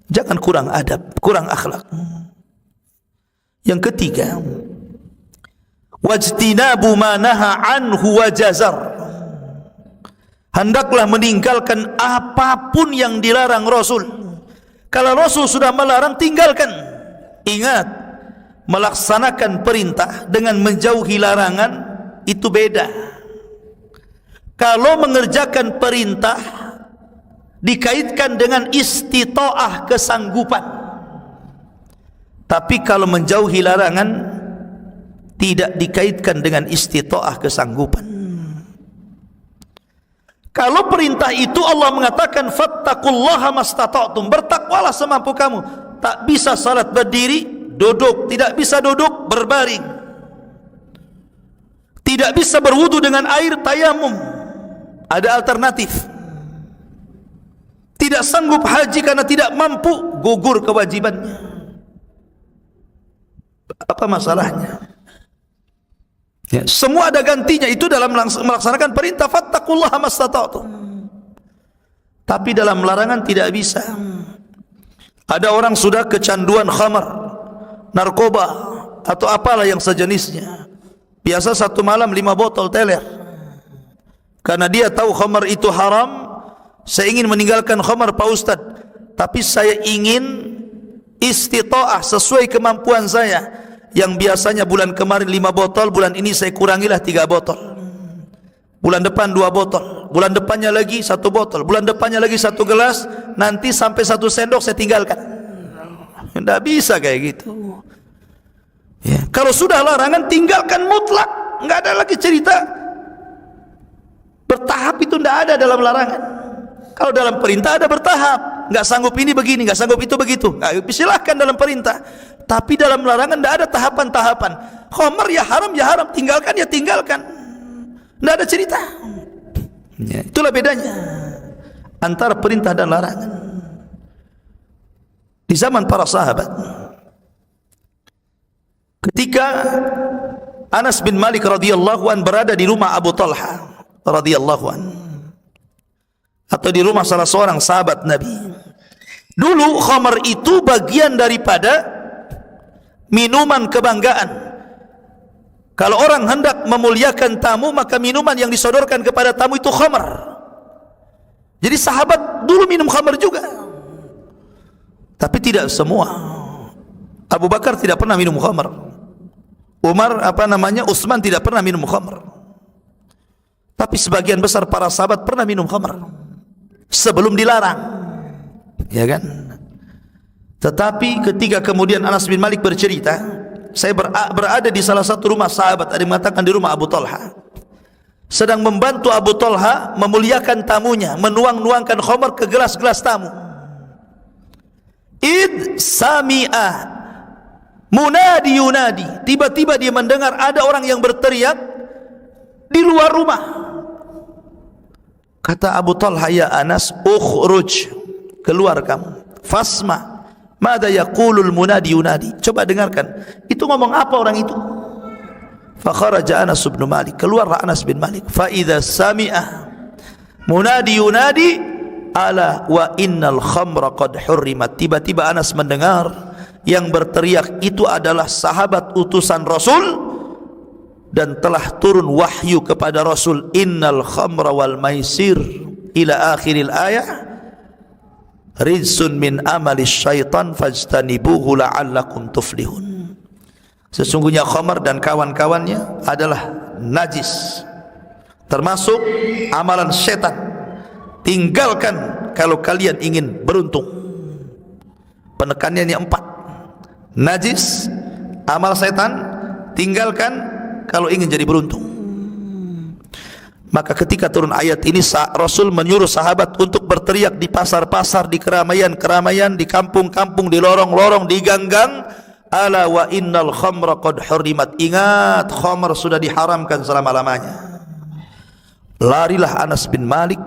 Jangan kurang adab, kurang akhlak. Yang ketiga, wajtinabu ma naha anhu wa jazar. Hendaklah meninggalkan apapun yang dilarang Rasul. Kalau Rasul sudah melarang, tinggalkan. Ingat, melaksanakan perintah dengan menjauhi larangan itu beda. Kalau mengerjakan perintah dikaitkan dengan istita'ah, kesanggupan. Tapi kalau menjauhi larangan tidak dikaitkan dengan istita'ah, kesanggupan. Kalau perintah itu Allah mengatakan fattaqullaha mastata'tum, bertakwalah semampu kamu. Tak bisa salat berdiri, duduk, tidak bisa duduk berbaring, tidak bisa berwudu dengan air tayamum, ada alternatif. Tidak sanggup haji karena tidak mampu, gugur kewajibannya. Apa masalahnya? Ya, semua ada gantinya itu dalam melaksanakan perintah fattaqullaha mastata'tum. Tapi dalam larangan tidak bisa. Ada orang sudah kecanduan khamar, narkoba, atau apalah yang sejenisnya. Biasa satu malam 5 botol teler. Karena dia tahu khamar itu haram. Saya ingin meninggalkan khamar Pak Ustaz, tapi saya ingin istita'ah sesuai kemampuan saya. Yang biasanya bulan kemarin 5 botol, bulan ini saya kurangilah 3 botol. Bulan depan 2 botol, bulan depannya lagi 1 botol, bulan depannya lagi 1 gelas, nanti sampai 1 sendok saya tinggalkan. Tidak bisa kayak gitu. Ya, kalau sudah larangan tinggalkan mutlak, nggak ada lagi cerita bertahap, itu tidak ada dalam larangan. Kalau dalam perintah ada bertahap, nggak sanggup ini begini, nggak sanggup itu begitu. Nggak, silahkan dalam perintah. Tapi dalam larangan tidak ada tahapan-tahapan. Khamar ya haram, tinggalkan ya tinggalkan. Tidak ada cerita. Ya, itulah bedanya antara perintah dan larangan. Di zaman para sahabat, ketika Anas bin Malik radhiyallahu an berada di rumah Abu Talha radhiyallahu an, atau di rumah salah seorang sahabat Nabi. Dulu khamar itu bagian daripada minuman kebanggaan. Kalau orang hendak memuliakan tamu, maka minuman yang disodorkan kepada tamu itu khamar. Jadi sahabat dulu minum khamar juga, tapi tidak semua. Abu Bakar tidak pernah minum khamar. Utsman tidak pernah minum khamar. Tapi sebagian besar para sahabat pernah minum khamar sebelum dilarang, ya kan? Tetapi ketika kemudian Anas bin Malik bercerita, saya berada di salah satu rumah sahabat, ada yang mengatakan di rumah Abu Talha, sedang membantu Abu Talha memuliakan tamunya, menuang-nuangkan khamar ke gelas-gelas tamu. Id sami'ah munadi yunadi, tiba-tiba dia mendengar ada orang yang berteriak di luar rumah. Kata Abu Talha, ya Anas, ukhruj, keluar kamu, fasma mada yaqulul munadi yunadi, coba dengarkan itu ngomong apa orang itu. Fa kharaja Anas bin Malik, keluarlah Anas bin Malik, fa idza sami'a munadi yunadi ala wa innal khamra qad hurrimat. Tiba-tiba Anas mendengar yang berteriak itu adalah sahabat utusan Rasul dan telah turun wahyu kepada Rasul, innal khamra wal maisir ila akhiril ayah rizsun min amali syaitan fajtanibuhu la'allakum tuflihun. Sesungguhnya khamar dan kawan-kawannya adalah najis, termasuk amalan setan. Tinggalkan kalau kalian ingin beruntung. Penekannya ini 4. Najis, amal setan, tinggalkan kalau ingin jadi beruntung. Maka ketika turun ayat ini, Rasul menyuruh sahabat untuk berteriak di pasar-pasar, di keramaian-keramaian, di kampung-kampung, di lorong-lorong, di gang-gang, ala wa innal khamra qad hurrimat. Ingat, khamr sudah diharamkan selama-lamanya. Larilah Anas bin Malik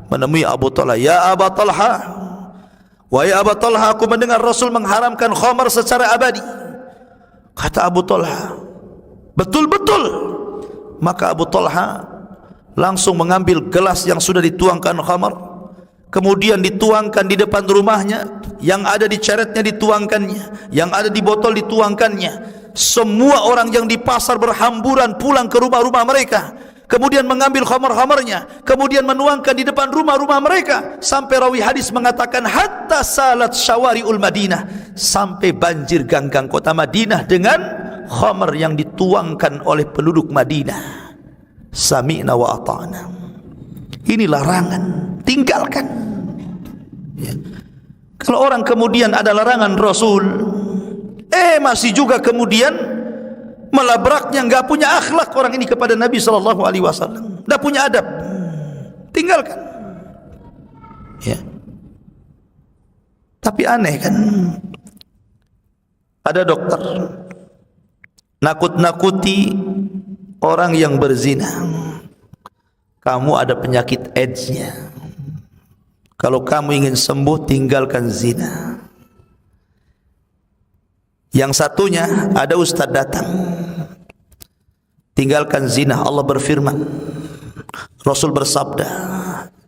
menemui Abu Talha, ya Abu Talha, wahai Abu Talha, aku mendengar Rasul mengharamkan khamr secara abadi. Kata Abu Talha, betul-betul. Maka Abu Talha langsung mengambil gelas yang sudah dituangkan khamr, kemudian dituangkan di depan rumahnya, yang ada di ceretnya dituangkannya, yang ada di botol dituangkannya. Semua orang yang di pasar berhamburan pulang ke rumah-rumah mereka, kemudian mengambil khamar-khamarnya, kemudian menuangkan di depan rumah-rumah mereka, sampai rawi hadis mengatakan hatta salat syawari'ul Madinah, sampai banjir gang-gang kota Madinah dengan khamar yang dituangkan oleh penduduk Madinah. Sami'na wa ata'na. Ini larangan, tinggalkan ya. Kalau orang kemudian ada larangan Rasul, masih juga kemudian melabraknya, enggak punya akhlak orang ini kepada Nabi sallallahu alaihi wasallam, enggak punya adab, tinggalkan ya. Tapi aneh kan, ada dokter nakut-nakuti orang yang berzina, kamu ada penyakit AIDS-nya, kalau kamu ingin sembuh tinggalkan zina. Yang satunya ada ustadz datang, tinggalkan zina. Allah berfirman, Rasul bersabda.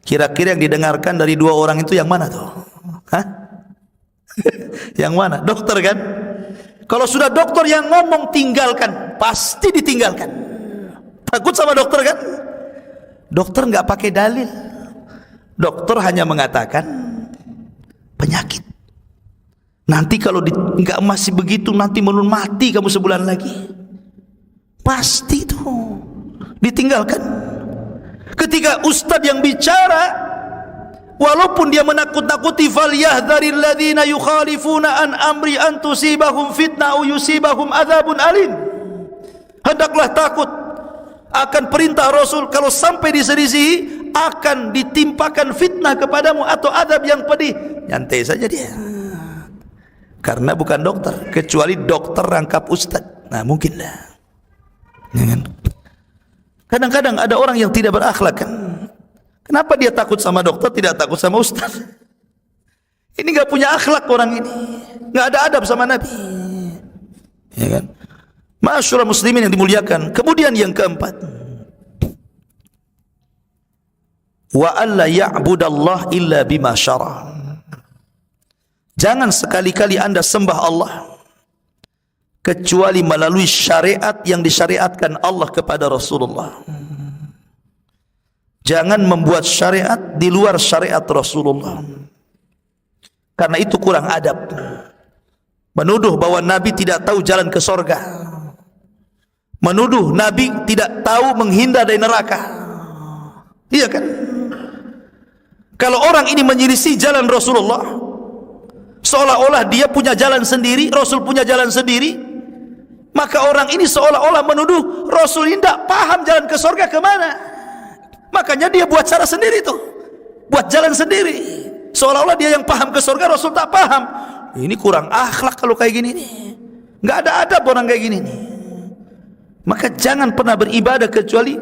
Kira-kira yang didengarkan dari 2 orang itu yang mana tuh? Hah? Yang mana? Dokter kan? Kalau sudah dokter yang ngomong tinggalkan, pasti ditinggalkan. Takut sama dokter kan? Dokter nggak pakai dalil. Dokter hanya mengatakan penyakit. Nanti kalau nggak masih begitu, nanti menurun, mati kamu sebulan lagi. Pasti itu ditinggalkan. Ketika ustadz yang bicara, walaupun dia menakut-nakuti, falyahdharil ladzina yukhalifuna an amri an tusibahum fitnah aw yusibahum adzabun alim. Hendaklah takut akan perintah Rasul, kalau sampai diselisihi akan ditimpakan fitnah kepadamu atau adab yang pedih. Nyantai saja dia, karena bukan dokter, kecuali dokter rangkap ustadz. Nah mungkinlah. Kadang-kadang ada orang yang tidak berakhlak kan. Kenapa dia takut sama dokter, tidak takut sama ustadz? Ini gak punya akhlak orang ini, gak ada adab sama Nabi ya kan. Ma'asyiral muslimin yang dimuliakan. Kemudian yang keempat, wa alla ya'budallah illa bima syara. Jangan sekali-kali Anda sembah Allah kecuali melalui syariat yang disyariatkan Allah kepada Rasulullah. Jangan membuat syariat di luar syariat Rasulullah, karena itu kurang adab. Menuduh bahwa Nabi tidak tahu jalan ke sorga, menuduh Nabi tidak tahu menghindar dari neraka. Iya kan? Kalau orang ini menyelisih jalan Rasulullah, seolah-olah dia punya jalan sendiri, Rasul punya jalan sendiri, maka orang ini seolah-olah menuduh Rasul ini tidak paham jalan ke sorga kemana. Makanya dia buat cara sendiri tuh, buat jalan sendiri, seolah-olah dia yang paham ke sorga, Rasul tak paham. Ini kurang akhlak kalau kayak gini nih. Nggak ada adab orang kayak gini nih. Maka jangan pernah beribadah kecuali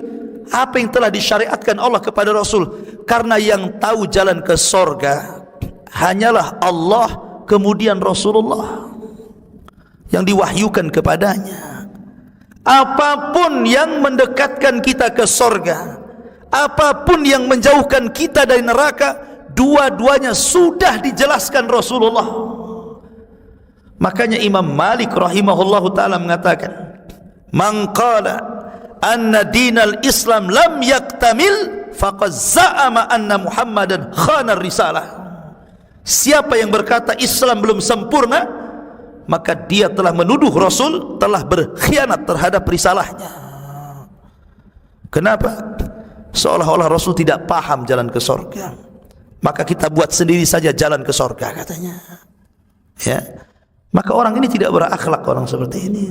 apa yang telah disyariatkan Allah kepada Rasul. Karena yang tahu jalan ke sorga hanyalah Allah, kemudian Rasulullah yang diwahyukan kepadanya. Apapun yang mendekatkan kita ke sorga, apapun yang menjauhkan kita dari neraka, dua-duanya sudah dijelaskan Rasulullah. Makanya Imam Malik rahimahullahu ta'ala mengatakan, man qala anna dinal Islam lam yaktamil faqad za'ama anna Muhammadan khana risalah. Siapa yang berkata Islam belum sempurna, maka dia telah menuduh Rasul telah berkhianat terhadap risalahnya. Kenapa? Seolah-olah Rasul tidak paham jalan ke surga. Maka kita buat sendiri saja jalan ke surga, katanya. Ya. Maka orang ini tidak berakhlak, orang seperti ini.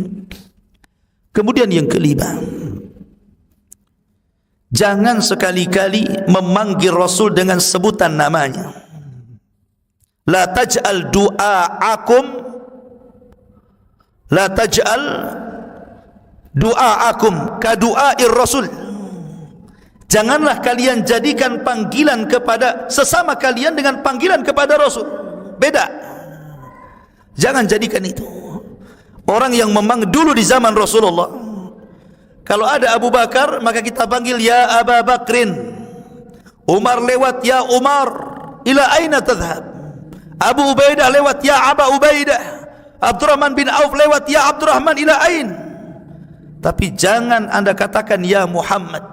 Kemudian yang kelima, jangan sekali-kali memanggil Rasul dengan sebutan namanya. La taj'al du'aakum ka du'air Rasul. Janganlah kalian jadikan panggilan kepada sesama kalian dengan panggilan kepada Rasul. Beda. Jangan jadikan itu. Orang yang memanggil dulu di zaman Rasulullah, kalau ada Abu Bakar maka kita panggil ya Aba Bakrin. Umar lewat ya Umar, ila aina tadhhab. Abu Ubaidah lewat ya Aba Ubaidah. Abdurrahman bin Auf lewat ya Abdurrahman, ila ain. Tapi jangan Anda katakan ya Muhammad.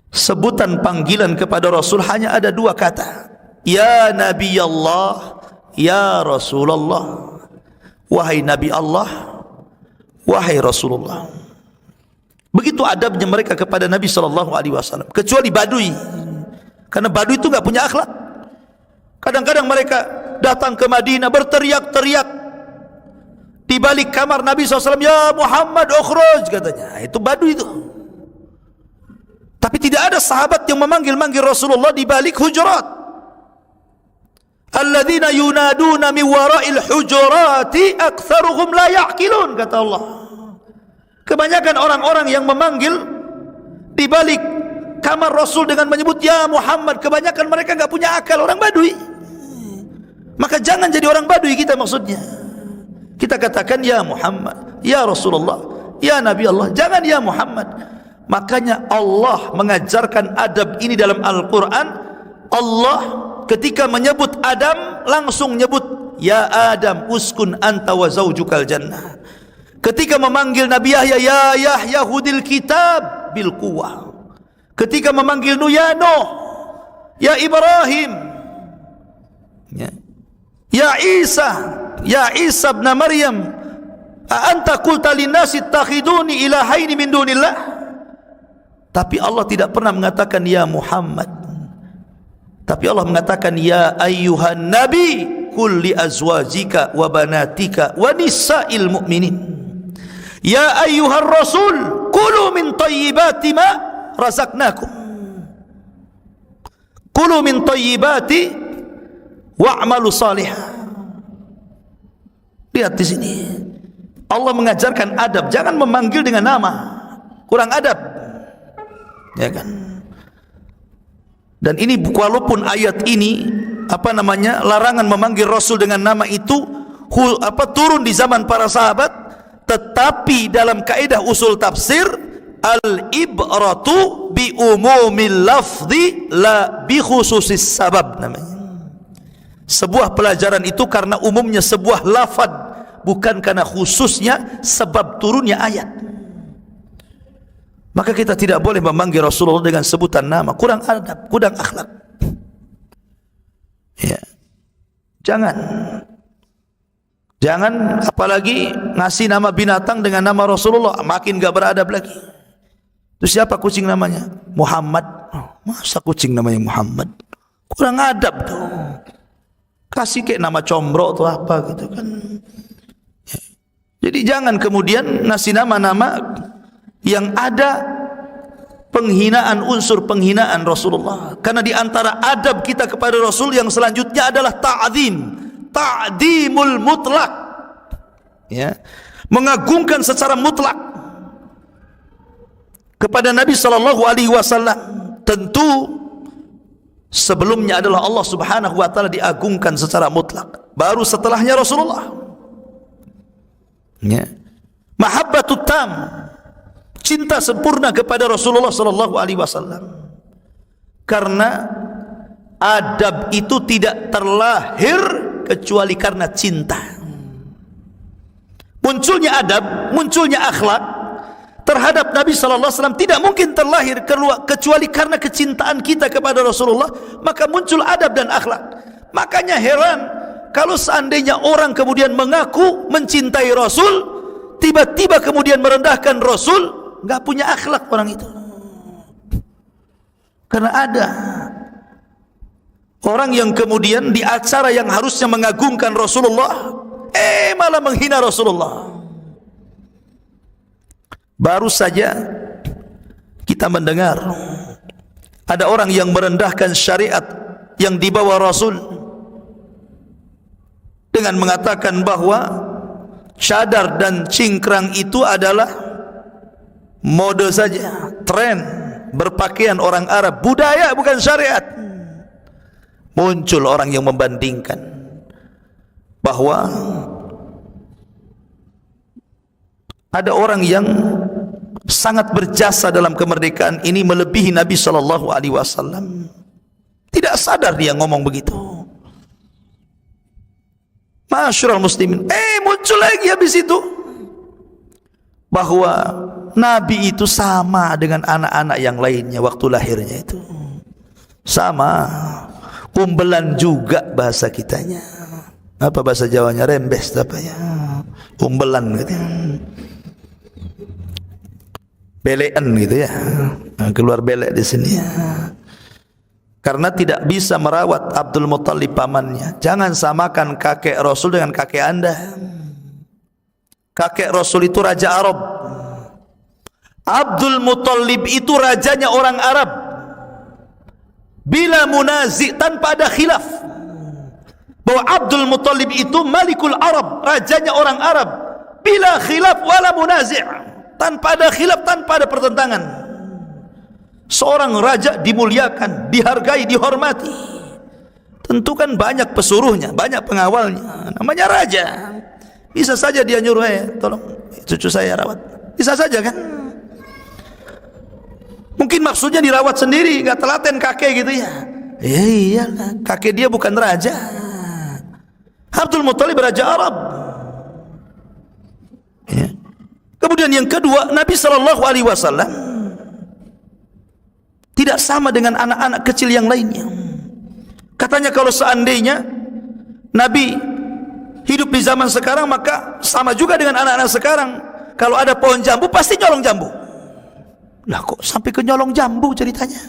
Sebutan panggilan kepada Rasul hanya ada dua kata, ya Nabi Allah, ya Rasulullah. Wahai Nabi Allah, wahai Rasulullah. Begitu adabnya mereka kepada Nabi SAW. Kecuali Badui, karena Badui itu enggak punya akhlak. Kadang-kadang mereka datang ke Madinah berteriak-teriak di balik kamar Nabi SAW, ya Muhammad ukhruj, katanya. Itu Badui itu. Tapi tidak ada sahabat yang memanggil-manggil Rasulullah di balik hujurat. Alladzina yunaduna min wara'il hujurati aktsaruhum la ya'qilun, kata Allah. Kebanyakan orang-orang yang memanggil di balik kamar Rasul dengan menyebut ya Muhammad, kebanyakan mereka enggak punya akal, orang Badui. Maka jangan jadi orang Badui kita maksudnya. Kita katakan ya Muhammad, ya Rasulullah, ya Nabi Allah, jangan ya Muhammad. Makanya Allah mengajarkan adab ini dalam Al-Quran. Allah ketika menyebut Adam langsung nyebut ya Adam uskun anta wa zaujukal jannah. Ketika memanggil Nabi Yahya, ya Yahya hudil kitab bil quwwah. Ketika memanggil Nuh, ya Nuh, ya Ibrahim, ya Isa ibn Maryam, a anta qulta linnasi ittakhiduni ilahaini min dunillah. Tapi Allah tidak pernah mengatakan ya Muhammad. Tapi Allah mengatakan ya ayyuhan nabi qul li azwajika wa banatika wa nisa'il mu'minin. Ya ayyuhar rasul kulu min thayyibati ma razaqnakum. Kulu min thayyibati wa'malu salihah. Lihat di sini. Allah mengajarkan adab, jangan memanggil dengan nama. Kurang adab. Ya kan? Dan ini walaupun ayat ini larangan memanggil Rasul dengan nama itu turun di zaman para sahabat, tetapi dalam kaidah usul tafsir al-ibratu bi umumil lafzi la bi khususis sabab namanya. Sebuah pelajaran itu karena umumnya sebuah lafaz, bukan karena khususnya sebab turunnya ayat. Maka kita tidak boleh memanggil Rasulullah dengan sebutan nama, kurang adab, kurang akhlak. Ya. Jangan apalagi ngasih nama binatang dengan nama Rasulullah, makin gak beradab lagi. Terus siapa kucing namanya? Muhammad. Masa kucing namanya Muhammad? Kurang adab tuh. Kasih kayak nama combro atau apa gitu kan. Ya. Jadi jangan kemudian ngasih nama-nama yang ada penghinaan, unsur penghinaan Rasulullah. Karena di antara adab kita kepada Rasul yang selanjutnya adalah ta'zimul mutlak. Ya, mengagungkan secara mutlak kepada Nabi sallallahu alaihi wasallam tentu sebelumnya adalah Allah Subhanahu wa taala diagungkan secara mutlak, baru setelahnya Rasulullah. Ya. Mahabbatut tam, cinta sempurna kepada Rasulullah sallallahu alaihi wasallam. Karena adab itu tidak terlahir kecuali karena cinta. Munculnya adab, munculnya akhlak terhadap Nabi sallallahu alaihi wasallam tidak mungkin terlahir kecuali karena kecintaan kita kepada Rasulullah, maka muncul adab dan akhlak. Makanya heran kalau seandainya orang kemudian mengaku mencintai Rasul, tiba-tiba kemudian merendahkan Rasul, enggak punya akhlak orang itu. Karena ada orang yang kemudian di acara yang harusnya mengagungkan Rasulullah, malah menghina Rasulullah. Baru saja kita mendengar ada orang yang merendahkan syariat yang dibawa Rasul dengan mengatakan bahwa cadar dan cingkrang itu adalah mode saja, tren berpakaian orang Arab, budaya bukan syariat. Muncul orang yang membandingkan bahwa ada orang yang sangat berjasa dalam kemerdekaan ini melebihi Nabi sallallahu alaihi wasallam. Tidak sadar dia ngomong begitu. Masyarul muslimin, muncul lagi habis itu bahwa Nabi itu sama dengan anak-anak yang lainnya waktu lahirnya itu. Sama. Umbelan juga bahasa kitanya. Apa bahasa Jawanya? Rembes apa ya? Umbelan gitu ya. Belean gitu ya. Keluar belek di sini ya. Karena tidak bisa merawat Abdul Muttalib pamannya. Jangan samakan kakek Rasul dengan kakek Anda. Kakek Rasul itu raja Arab. Abdul Muttalib itu rajanya orang Arab. Bila munazi, tanpa ada khilaf bahwa Abdul Muttalib itu Malikul Arab, rajanya orang Arab. Bila khilaf wala munazi', tanpa ada khilaf, tanpa ada pertentangan. Seorang raja dimuliakan, dihargai, dihormati. Tentu kan banyak pesuruhnya, banyak pengawalnya. Namanya raja. Bisa saja dia nyuruh, tolong cucu saya rawat. Bisa saja kan? Mungkin maksudnya dirawat sendiri, gak telaten kakek gitu ya. Iyalah, kakek dia bukan raja. Abdul Muttalib raja Arab. Ya. Kemudian yang kedua, Nabi sallallahu alaihi wasallam tidak sama dengan anak-anak kecil yang lainnya. Katanya kalau seandainya Nabi hidup di zaman sekarang, maka sama juga dengan anak-anak sekarang. Kalau ada pohon jambu pasti nyolong jambu. Lah kok sampai ke nyolong jambu ceritanya?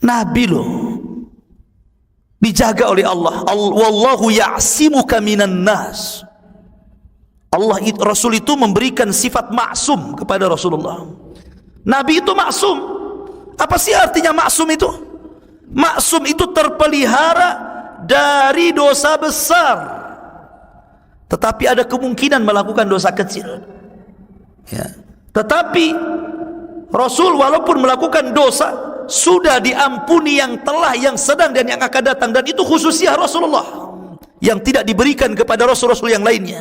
Nabi loh dijaga oleh Allah. Wallahu ya'simuka minan nas. Rasul itu memberikan sifat maksum kepada Rasulullah. Nabi itu maksum. Apa sih artinya maksum itu? Maksum itu terpelihara dari dosa besar, tetapi ada kemungkinan melakukan dosa kecil. Ya. Tetapi Rasul walaupun melakukan dosa sudah diampuni yang telah, yang sedang dan yang akan datang, dan itu khususnya Rasulullah yang tidak diberikan kepada Rasul-Rasul yang lainnya.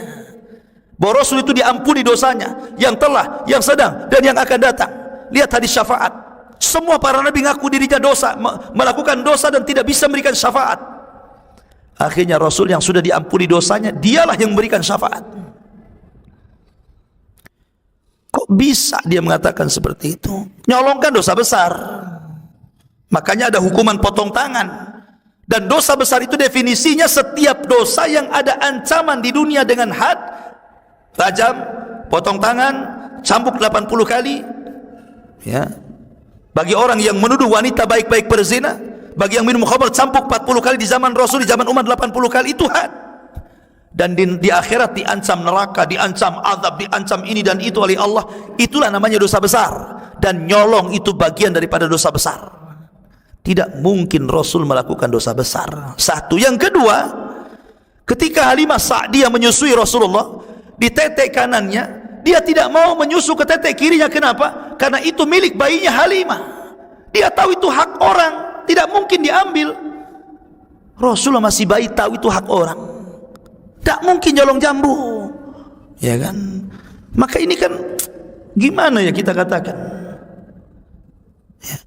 Bahwa Rasul itu diampuni dosanya yang telah, yang sedang dan yang akan datang. Lihat hadis syafaat. Semua para nabi ngaku dirinya dosa, melakukan dosa dan tidak bisa memberikan syafaat. Akhirnya Rasul yang sudah diampuni dosanya, dialah yang memberikan syafaat. Kok bisa dia mengatakan seperti itu? Nyolongkan dosa besar. Makanya ada hukuman potong tangan. Dan dosa besar itu definisinya setiap dosa yang ada ancaman di dunia dengan had, rajam, potong tangan, cambuk 80 kali. Ya. Bagi orang yang menuduh wanita baik-baik berzina, bagi yang minum khamr, cambuk 40 kali di zaman Rasul, di zaman Umar 80 kali, itu had. Dan di akhirat diancam neraka, diancam azab, diancam ini dan itu oleh Allah. Itulah namanya dosa besar. Dan nyolong itu bagian daripada dosa besar. Tidak mungkin Rasul melakukan dosa besar. Satu. Yang kedua, ketika Halimah Sa'diyah menyusui Rasulullah di tetek kanannya, dia tidak mau menyusu ke tetek kirinya. Kenapa? karena itu milik bayinya Halimah. Dia tahu itu hak orang, tidak mungkin diambil. Rasulullah masih bayi tahu itu hak orang, tak mungkin nyolong jambu, ya kan? Maka ini kan gimana ya kita katakan ya.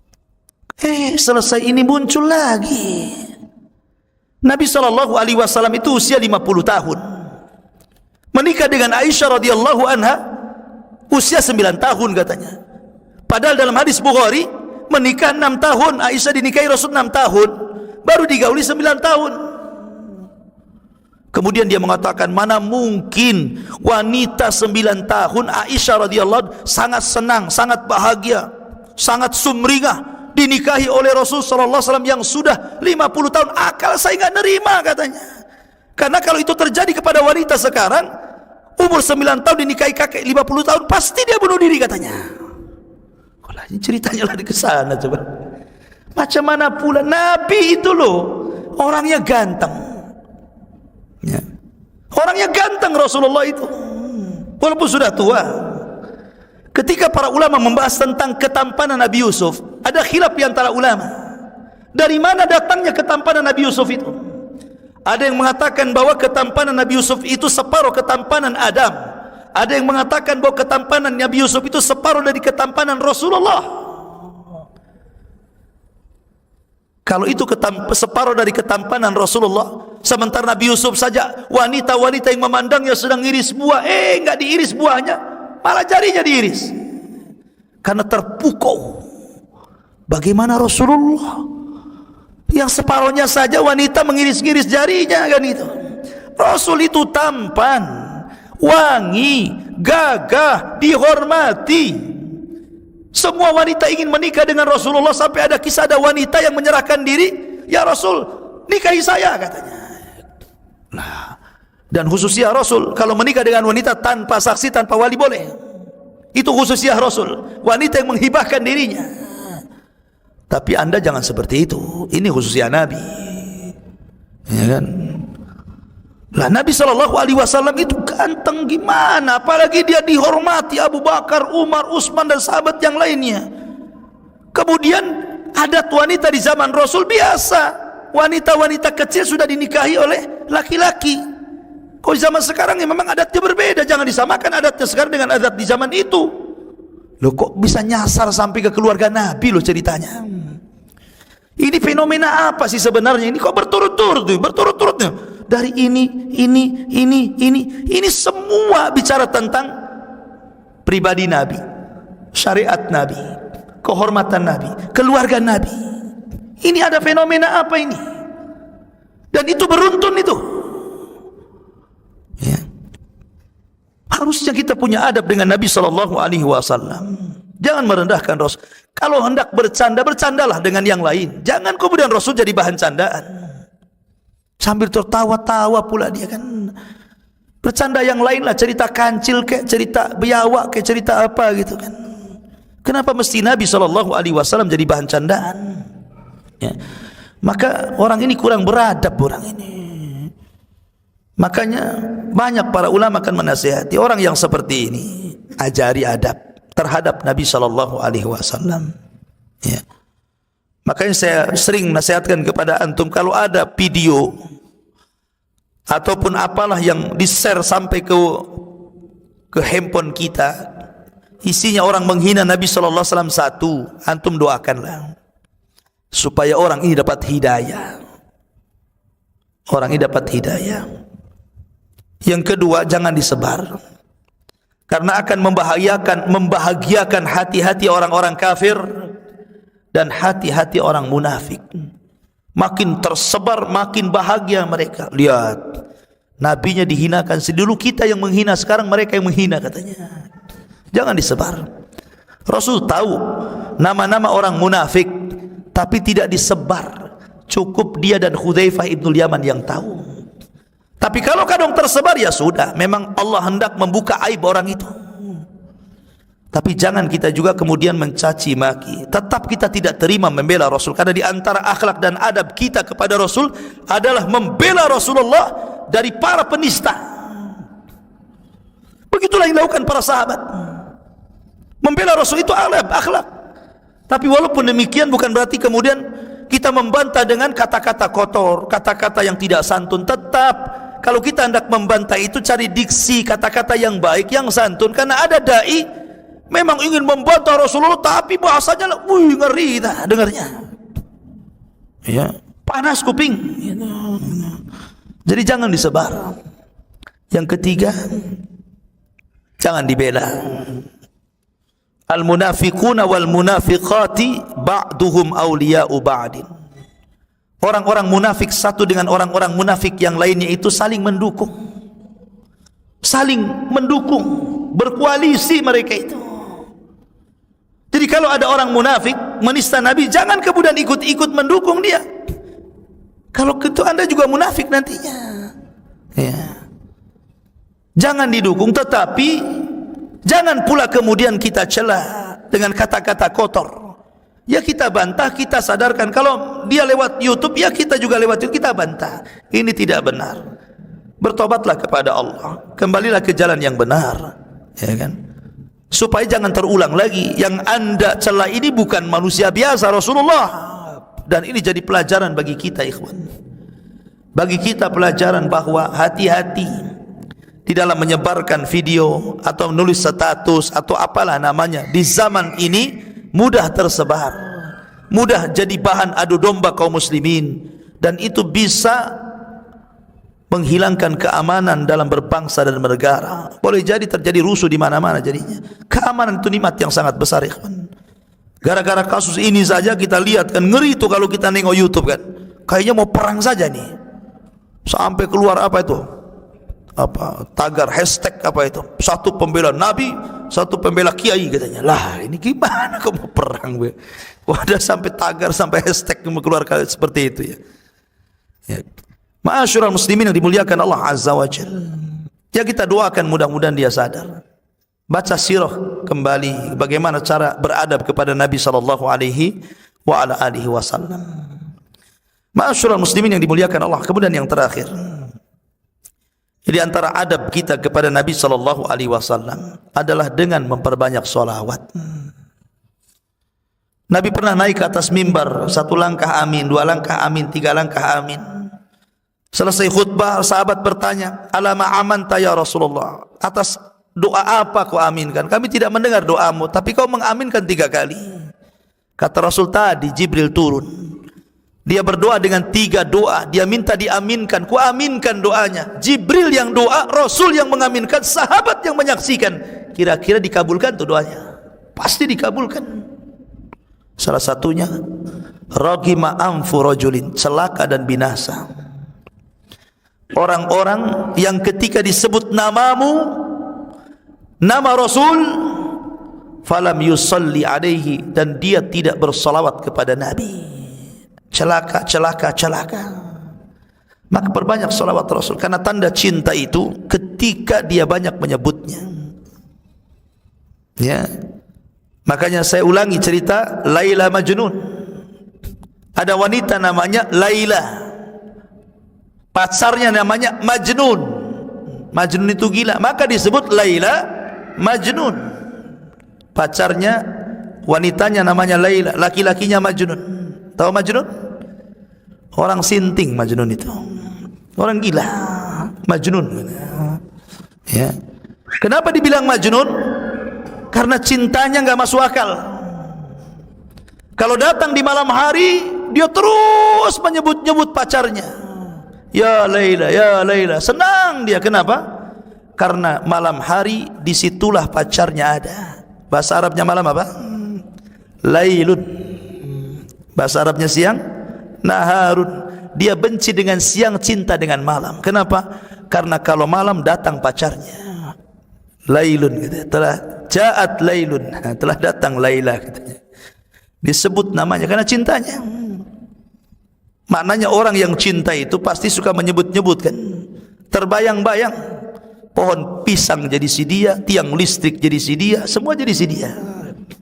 Selesai ini muncul lagi Nabi SAW itu usia 50 tahun, menikah dengan Aisyah radhiyallahu anha usia 9 tahun katanya. Padahal dalam hadis Bukhari menikah 6 tahun, Aisyah dinikahi Rasul 6 tahun, baru digauli 9 tahun. Kemudian dia mengatakan, mana mungkin wanita 9 tahun, Aisyah radhiyallahu sangat senang, sangat bahagia, sangat sumringah dinikahi oleh Rasul sallallahu alaihi wasallam yang sudah 50 tahun. Akal saya enggak nerima katanya. Karena kalau itu terjadi kepada wanita sekarang, umur 9 tahun dinikahi kakek 50 tahun, pasti dia bunuh diri katanya. Ini ceritanya lari ke sana coba. Macam mana pula Nabi itu loh, orangnya ganteng. Ya. Orangnya ganteng Rasulullah itu, walaupun sudah tua. Ketika para ulama membahas tentang ketampanan Nabi Yusuf, ada khilaf di antara ulama. Dari mana datangnya ketampanan Nabi Yusuf itu? Ada yang mengatakan bahwa ketampanan Nabi Yusuf itu separuh ketampanan Adam. Ada yang mengatakan bahwa ketampanan Nabi Yusuf itu separuh dari ketampanan Rasulullah. Kalau itu separuh dari ketampanan Rasulullah, sementara Nabi Yusuf saja wanita-wanita yang memandangnya sedang iris buah, enggak diiris buahnya, malah jarinya diiris karena terpukau. Bagaimana Rasulullah yang separuhnya saja wanita mengiris-iris jarinya kan itu? Rasul itu tampan, wangi, gagah, dihormati. Semua wanita ingin menikah dengan Rasulullah, sampai ada kisah ada wanita yang menyerahkan diri, ya Rasul, nikahi saya katanya. Nah, dan khususnya Rasul kalau menikah dengan wanita tanpa saksi, tanpa wali boleh. Itu khususnya Rasul, wanita yang menghibahkan dirinya. Tapi anda jangan seperti itu, ini khususnya Nabi, ya kan? Lah Nabi SAW itu ganteng gimana, apalagi dia dihormati Abu Bakar, Umar, Utsman dan sahabat yang lainnya. Kemudian adat wanita di zaman Rasul biasa, wanita-wanita kecil sudah dinikahi oleh laki-laki. Kalau zaman sekarang ya memang adatnya berbeda, jangan disamakan adatnya sekarang dengan adat di zaman itu. Loh kok bisa nyasar sampai ke keluarga Nabi loh ceritanya. Ini fenomena apa sih sebenarnya? Ini kok berturut-turutnya. Dari ini semua bicara tentang pribadi Nabi, syariat Nabi, kehormatan Nabi, keluarga Nabi. Ini ada fenomena apa ini? Dan itu beruntun itu. Ya. Harusnya kita punya adab dengan Nabi SAW. Jangan merendahkan Rasul. Kalau hendak bercanda, bercandalah dengan yang lain. Jangan kemudian Rasul jadi bahan candaan. Sambil tertawa-tawa pula dia kan. Bercanda yang lain lah, cerita kancil kayak cerita biawak kayak cerita apa gitu kan. Kenapa mesti Nabi SAW jadi bahan candaan? Ya. Maka orang ini kurang beradab orang ini. Makanya banyak para ulama akan menasihati orang yang seperti ini, ajari adab terhadap Nabi SAW. Ya. Makanya saya sering nasihatkan kepada antum, kalau ada video ataupun apalah yang di-share sampai ke handphone kita, isinya orang menghina Nabi SAW, satu, antum doakanlah supaya orang ini dapat hidayah. Orang ini dapat hidayah. Yang kedua, jangan disebar, karena akan membahagiakan hati-hati orang-orang kafir dan hati-hati orang munafik. Makin tersebar, makin bahagia mereka. Lihat, nabinya dihinakan. Dulu kita yang menghina, sekarang mereka yang menghina katanya. Jangan disebar. Rasul tahu nama-nama orang munafik, tapi tidak disebar. Cukup dia dan Hudzaifah ibnul Yaman yang tahu. Tapi kalau kadang tersebar, ya sudah, memang Allah hendak membuka aib orang itu. Tapi jangan kita juga kemudian mencaci maki. Tetap kita tidak terima membela Rasul, karena di antara akhlak dan adab kita kepada Rasul adalah membela Rasulullah dari para penista. Begitulah yang dilakukan para sahabat. Membela membela Rasul itu akhlak. Tapi walaupun demikian bukan berarti kemudian kita membantah dengan kata-kata kotor, kata-kata yang tidak santun. Tetap kalau kita hendak membantah itu cari diksi, kata-kata yang baik, yang santun. Karena ada dai memang ingin membantah Rasulullah tapi bahasanya ngeri dah dengarnya. Ya, panas kuping. Jadi jangan disebar. Yang ketiga, jangan dibela. Al-munafiquna wal munafiqati ba'duhum awliya'u ba'din. Orang-orang munafik satu dengan orang-orang munafik yang lainnya itu saling mendukung. Saling mendukung, berkoalisi mereka itu. Jadi kalau ada orang munafik menista Nabi, jangan kemudian ikut-ikut mendukung dia. Kalau itu Anda juga munafik nantinya. Ya. Jangan didukung, tetapi jangan pula kemudian kita cela dengan kata-kata kotor. Ya kita bantah, kita sadarkan. Kalau dia lewat YouTube, ya kita juga lewat YouTube, kita bantah. Ini tidak benar. Bertobatlah kepada Allah, kembalilah ke jalan yang benar, ya kan? Supaya jangan terulang lagi. Yang Anda cela ini bukan manusia biasa, Rasulullah. Dan ini jadi pelajaran bagi kita, ikhwan. Bagi kita pelajaran bahwa hati-hati di dalam menyebarkan video atau menulis status atau apalah namanya. Di zaman ini mudah tersebar, mudah jadi bahan adu domba kaum muslimin, dan itu bisa menghilangkan keamanan dalam berbangsa dan bernegara. Boleh jadi terjadi rusuh di mana-mana jadinya. Keamanan itu nikmat yang sangat besar, ikhwan. Gara-gara kasus ini saja kita lihat kan, ngeri itu kalau kita nengok YouTube kan. Kayaknya mau perang saja nih. Sampai keluar apa itu? Apa tagar hashtag apa itu, satu pembela Nabi, satu pembela kiai katanya. Lah ini gimana kamu perang be? Wadah sampai tagar, sampai hashtag keluar seperti itu ya. Ya. Ma'asyiral muslimin yang dimuliakan Allah Azza wa Jalla. Ya kita doakan mudah-mudahan dia sadar. Baca sirah kembali bagaimana cara beradab kepada Nabi sallallahu alaihi wa ala alihi wasallam. Ma'asyiral muslimin yang dimuliakan Allah. Kemudian yang terakhir, jadi antara adab kita kepada Nabi sallallahu alaihi wasallam adalah dengan memperbanyak sholawat. Nabi pernah naik ke atas mimbar, 1 langkah amin, 2 langkah amin, 3 langkah amin. Selesai khutbah, sahabat bertanya, "Alama amanta ya Rasulullah?" Atas doa apa kau aminkan? Kami tidak mendengar doamu, tapi kau mengaminkan 3 kali. Kata Rasul, tadi Jibril turun. Dia berdoa dengan 3 doa. Dia minta diaminkan. Ku aminkan doanya. Jibril yang doa, Rasul yang mengaminkan, sahabat yang menyaksikan. Kira-kira dikabulkan tuh doanya? Pasti dikabulkan. Salah satunya, ragima anfu rajulin, celaka dan binasa. Orang-orang yang ketika disebut namamu, nama Rasul, falam yusalli alaihi, dan dia tidak bersalawat kepada Nabi. Celaka, celaka, celaka. Maka perbanyak salawat Rasul, karena tanda cinta itu ketika dia banyak menyebutnya. Ya. Makanya saya ulangi cerita Laila Majnun. Ada wanita namanya Laila, pacarnya namanya Majnun. Majnun itu gila, maka disebut Laila Majnun. Pacarnya, wanitanya namanya Laila, laki-lakinya Majnun. Tahu Majnun? Orang sinting Majnun itu. Orang gila, Majnun. Ya. Kenapa dibilang Majnun? Karena cintanya enggak masuk akal. Kalau datang di malam hari, dia terus menyebut-nyebut pacarnya. Ya Laila, ya Laila. Senang dia. Kenapa? Karena malam hari disitulah pacarnya ada. Bahasa Arabnya malam apa? Lailun. Bahasa Arabnya siang, naharun. Dia benci dengan siang, cinta dengan malam. Kenapa? Karena kalau malam datang pacarnya. Lailun gitu. Telah ja'at lailun, telah datang Laila katanya. Disebut namanya karena cintanya. Maknanya orang yang cinta itu pasti suka menyebut-nyebut kan. Terbayang-bayang pohon pisang jadi si dia, tiang listrik jadi si dia, semua jadi si dia.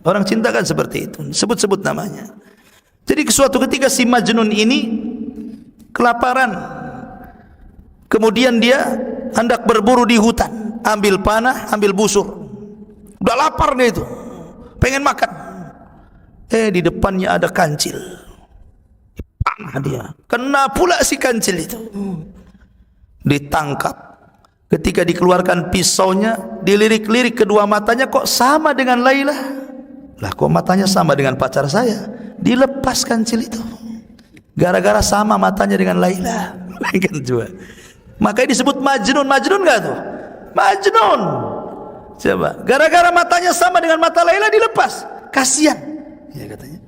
Orang cinta kan seperti itu, sebut-sebut namanya. Jadi suatu ketika si Majnun ini kelaparan. Kemudian dia hendak berburu di hutan, ambil panah, ambil busur. Udah lapar dia itu. pengen makan. Di depannya ada kancil. Panah dia. Kena pula si kancil itu. Ditangkap. Ketika dikeluarkan pisaunya, dilirik-lirik kedua matanya, kok sama dengan Laila? Lah kok matanya sama dengan pacar saya? Dilepas kancil itu. Gara-gara sama matanya dengan Laila. Makanya disebut Majnun. Majnun enggak tuh? Majnun. Coba, gara-gara matanya sama dengan mata Laila dilepas. Kasihan. Ya katanya.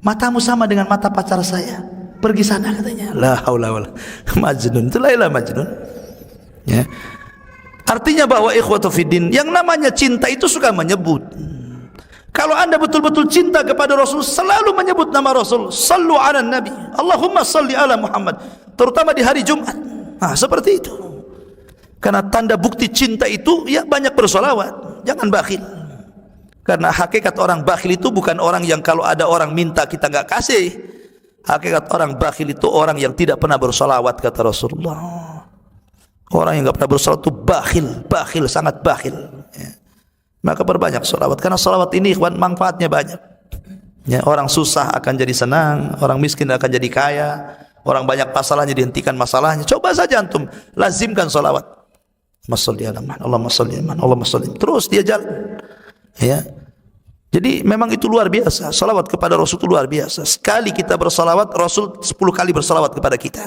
Matamu sama dengan mata pacar saya. Pergi sana katanya. La haula wala. Majnun. Itu Laila Majnun. Ya. Artinya bahwa ikhwatu fiddin, yang namanya cinta itu suka menyebut. Kalau anda betul-betul cinta kepada Rasul, selalu menyebut nama Rasul. Sallu ala Nabi, Allahumma salli ala Muhammad. Terutama di hari Jumat. Nah, seperti itu. Karena tanda bukti cinta itu, ya banyak bersolawat. Jangan bakhil. Karena hakikat orang bakhil itu bukan orang yang kalau ada orang minta kita nggak kasih. Hakikat orang bakhil itu orang yang tidak pernah bersolawat, kata Rasulullah. Orang yang nggak pernah bersolawat itu bakhil, sangat bakhil. Ya. Maka perbanyak solawat, karena solawat ini ikhwan manfaatnya banyak. Ya, orang susah akan jadi senang, orang miskin akan jadi kaya, orang banyak masalahnya dihentikan masalahnya. Coba saja antum lazimkan solawat. Allahumma sholli. Terus dia jalan. Ya. Jadi memang itu luar biasa. Salawat kepada Rasul itu luar biasa. Sekali kita bersalawat, Rasul 10 kali bersalawat kepada kita.